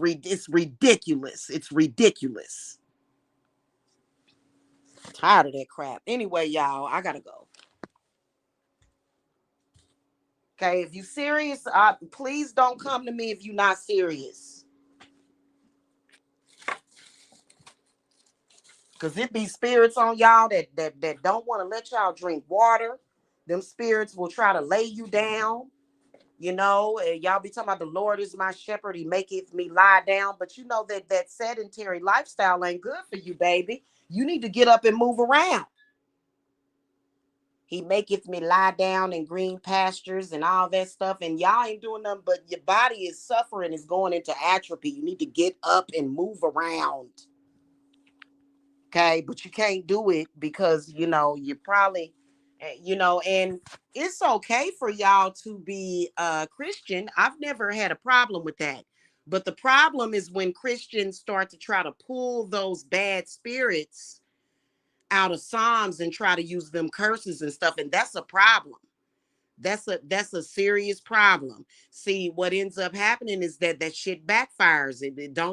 ridiculous. It's ridiculous. Tired of that crap. Anyway, y'all, I gotta go. Okay, if you serious, please don't come to me if you're not serious. Cause it be spirits on y'all that don't want to let y'all drink water. Them spirits will try to lay you down. And y'all be talking about the Lord is my shepherd, he maketh me lie down. But you know that sedentary lifestyle ain't good for you, baby. You need to get up and move around. He maketh me lie down in green pastures and all that stuff. And y'all ain't doing nothing, but your body is suffering, is going into atrophy. You need to get up and move around. Okay. But you can't do it because, you probably, and it's okay for y'all to be Christian. I've never had a problem with that. But the problem is when Christians start to try to pull those bad spirits out of Psalms and try to use them curses and stuff. And that's a problem. That's a serious problem. See, what ends up happening is that shit backfires.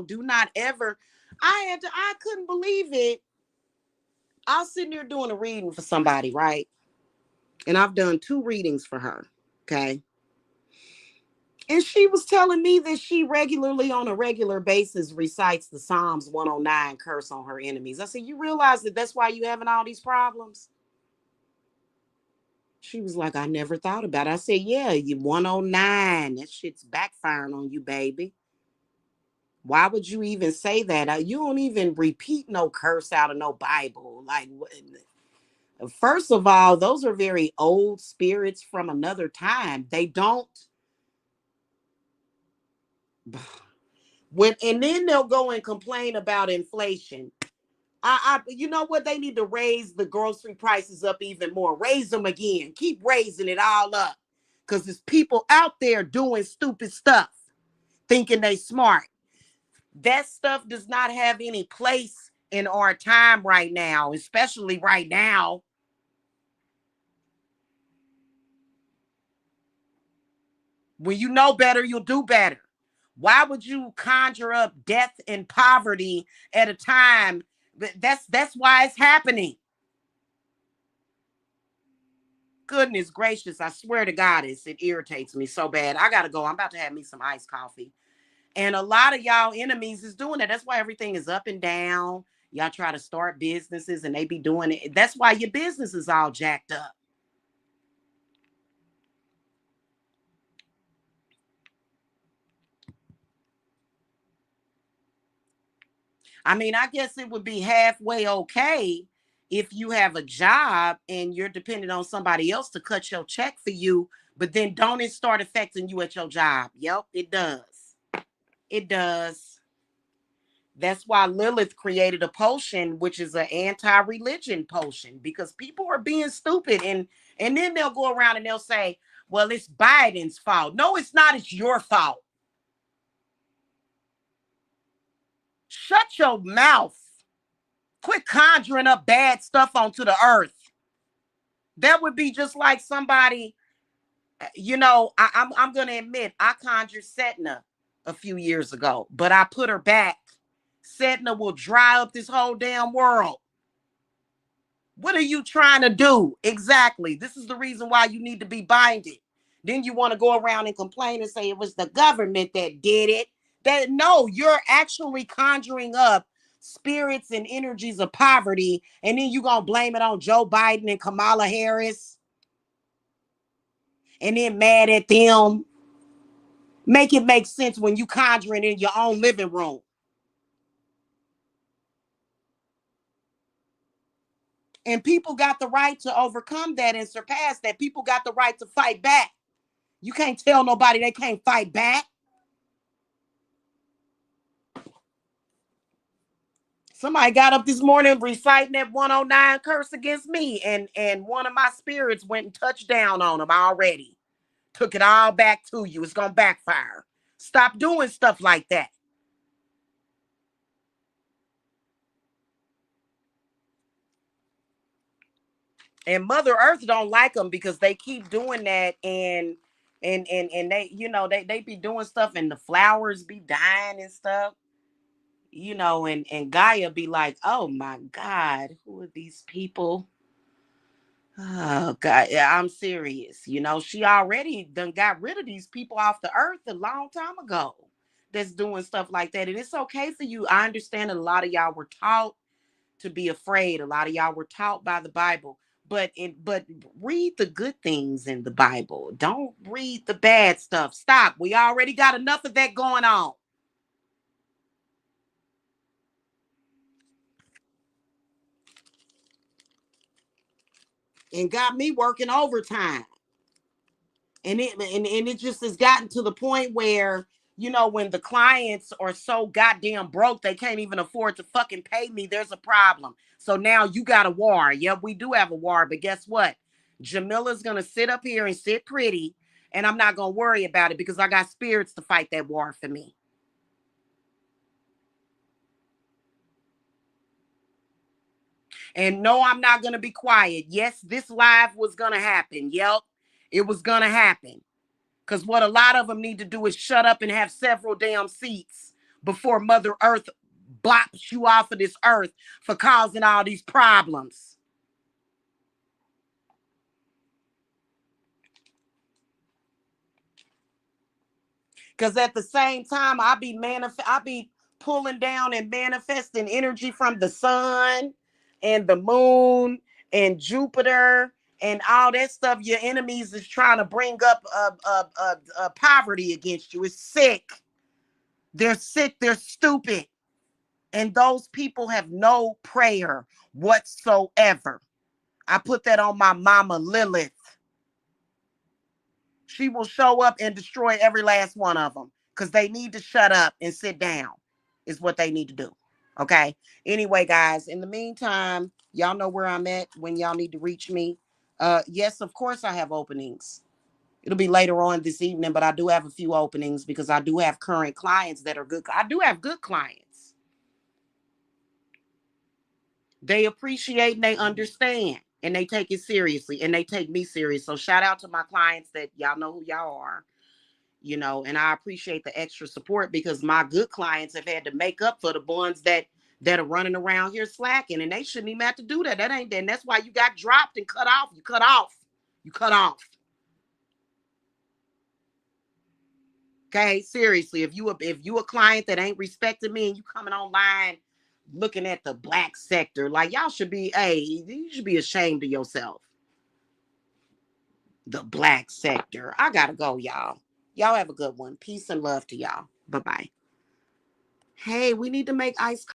Do not ever. I couldn't believe it. I was sitting there doing a reading for somebody, right? And I've done 2 readings for her. Okay. And she was telling me that she regularly, on a regular basis, recites the Psalms 109, curse on her enemies. I said, you realize that that's why you having all these problems? She was like, I never thought about it. I said, yeah, you 109. That shit's backfiring on you, baby. Why would you even say that? You don't even repeat no curse out of no Bible. Like, first of all, those are very old spirits from another time. They don't. And then they'll go and complain about inflation. You know what? They need to raise the grocery prices up even more. Raise them again. Keep raising it all up. Because there's people out there doing stupid stuff, thinking they smart. That stuff does not have any place in our time right now, especially right now. When you know better, you'll do better. Why would you conjure up death and poverty at a time? That's why it's happening. Goodness gracious, I swear to God, it irritates me so bad. I gotta go. I'm about to have me some iced coffee. And a lot of y'all enemies is doing that. That's why everything is up and down. Y'all try to start businesses and they be doing it. That's why your business is all jacked up. I mean, I guess it would be halfway okay if you have a job and you're dependent on somebody else to cut your check for you, but then don't it start affecting you at your job? Yep, it does. It does. That's why Lilith created a potion, which is an anti-religion potion, because people are being stupid, and then they'll go around and they'll say, well, it's Biden's fault. No, it's not. It's your fault. Shut your mouth. Quit conjuring up bad stuff onto the earth. That would be just like somebody, I'm going to admit, I conjured Setna a few years ago, but I put her back. Setna will dry up this whole damn world. What are you trying to do? Exactly. This is the reason why you need to be binded. Then you want to go around and complain and say it was the government that did it. No, you're actually conjuring up spirits and energies of poverty, and then you're going to blame it on Joe Biden and Kamala Harris, and then mad at them. Make it make sense when you conjuring in your own living room. And people got the right to overcome that and surpass that. People got the right to fight back. You can't tell nobody they can't fight back. Somebody got up this morning reciting that 109 curse against me, and one of my spirits went and touched down on them already. Took it all back to you. It's gonna backfire. Stop doing stuff like that. And Mother Earth don't like them because they keep doing that, and they, they be doing stuff, and the flowers be dying and stuff. And Gaia be like, oh my God, who are these people? Oh God, yeah, I'm serious. She already done got rid of these people off the earth a long time ago that's doing stuff like that. And it's okay for you. I understand that a lot of y'all were taught to be afraid. A lot of y'all were taught by the Bible. But read the good things in the Bible. Don't read the bad stuff. Stop. We already got enough of that going on. And got me working overtime. And it just has gotten to the point where, when the clients are so goddamn broke they can't even afford to fucking pay me, there's a problem. So now you got a war. Yeah, we do have a war, but guess what? Jamila's gonna sit up here and sit pretty, and I'm not gonna worry about it because I got spirits to fight that war for me. And no, I'm not gonna be quiet. Yes, this live was gonna happen. Yep, it was gonna happen. Because what a lot of them need to do is shut up and have several damn seats before Mother Earth bops you off of this earth for causing all these problems. Because at the same time, I be pulling down and manifesting energy from the sun and the moon and Jupiter and all that stuff. Your enemies is trying to bring up poverty against you. It's sick. They're sick. They're stupid. And those people have no prayer whatsoever. I put that on my mama Lilith. She will show up and destroy every last one of them because they need to shut up and sit down, is what they need to do. Okay. Anyway, guys, in the meantime, y'all know where I'm at when y'all need to reach me. Yes, of course, I have openings. It'll be later on this evening, but I do have a few openings because I do have current clients that are good. I do have good clients. They appreciate and they understand and they take it seriously and they take me serious. So shout out to my clients that y'all know who y'all are, and I appreciate the extra support because my good clients have had to make up for the ones that are running around here slacking, and they shouldn't even have to do that. That ain't, and that's why you got dropped and cut off. You cut off. You cut off. Okay, seriously, if you a client that ain't respecting me and you coming online looking at the black sector, like y'all should be, hey, you should be ashamed of yourself. The black sector. I gotta go, y'all. Y'all have a good one. Peace and love to y'all. Bye-bye. Hey, we need to make ice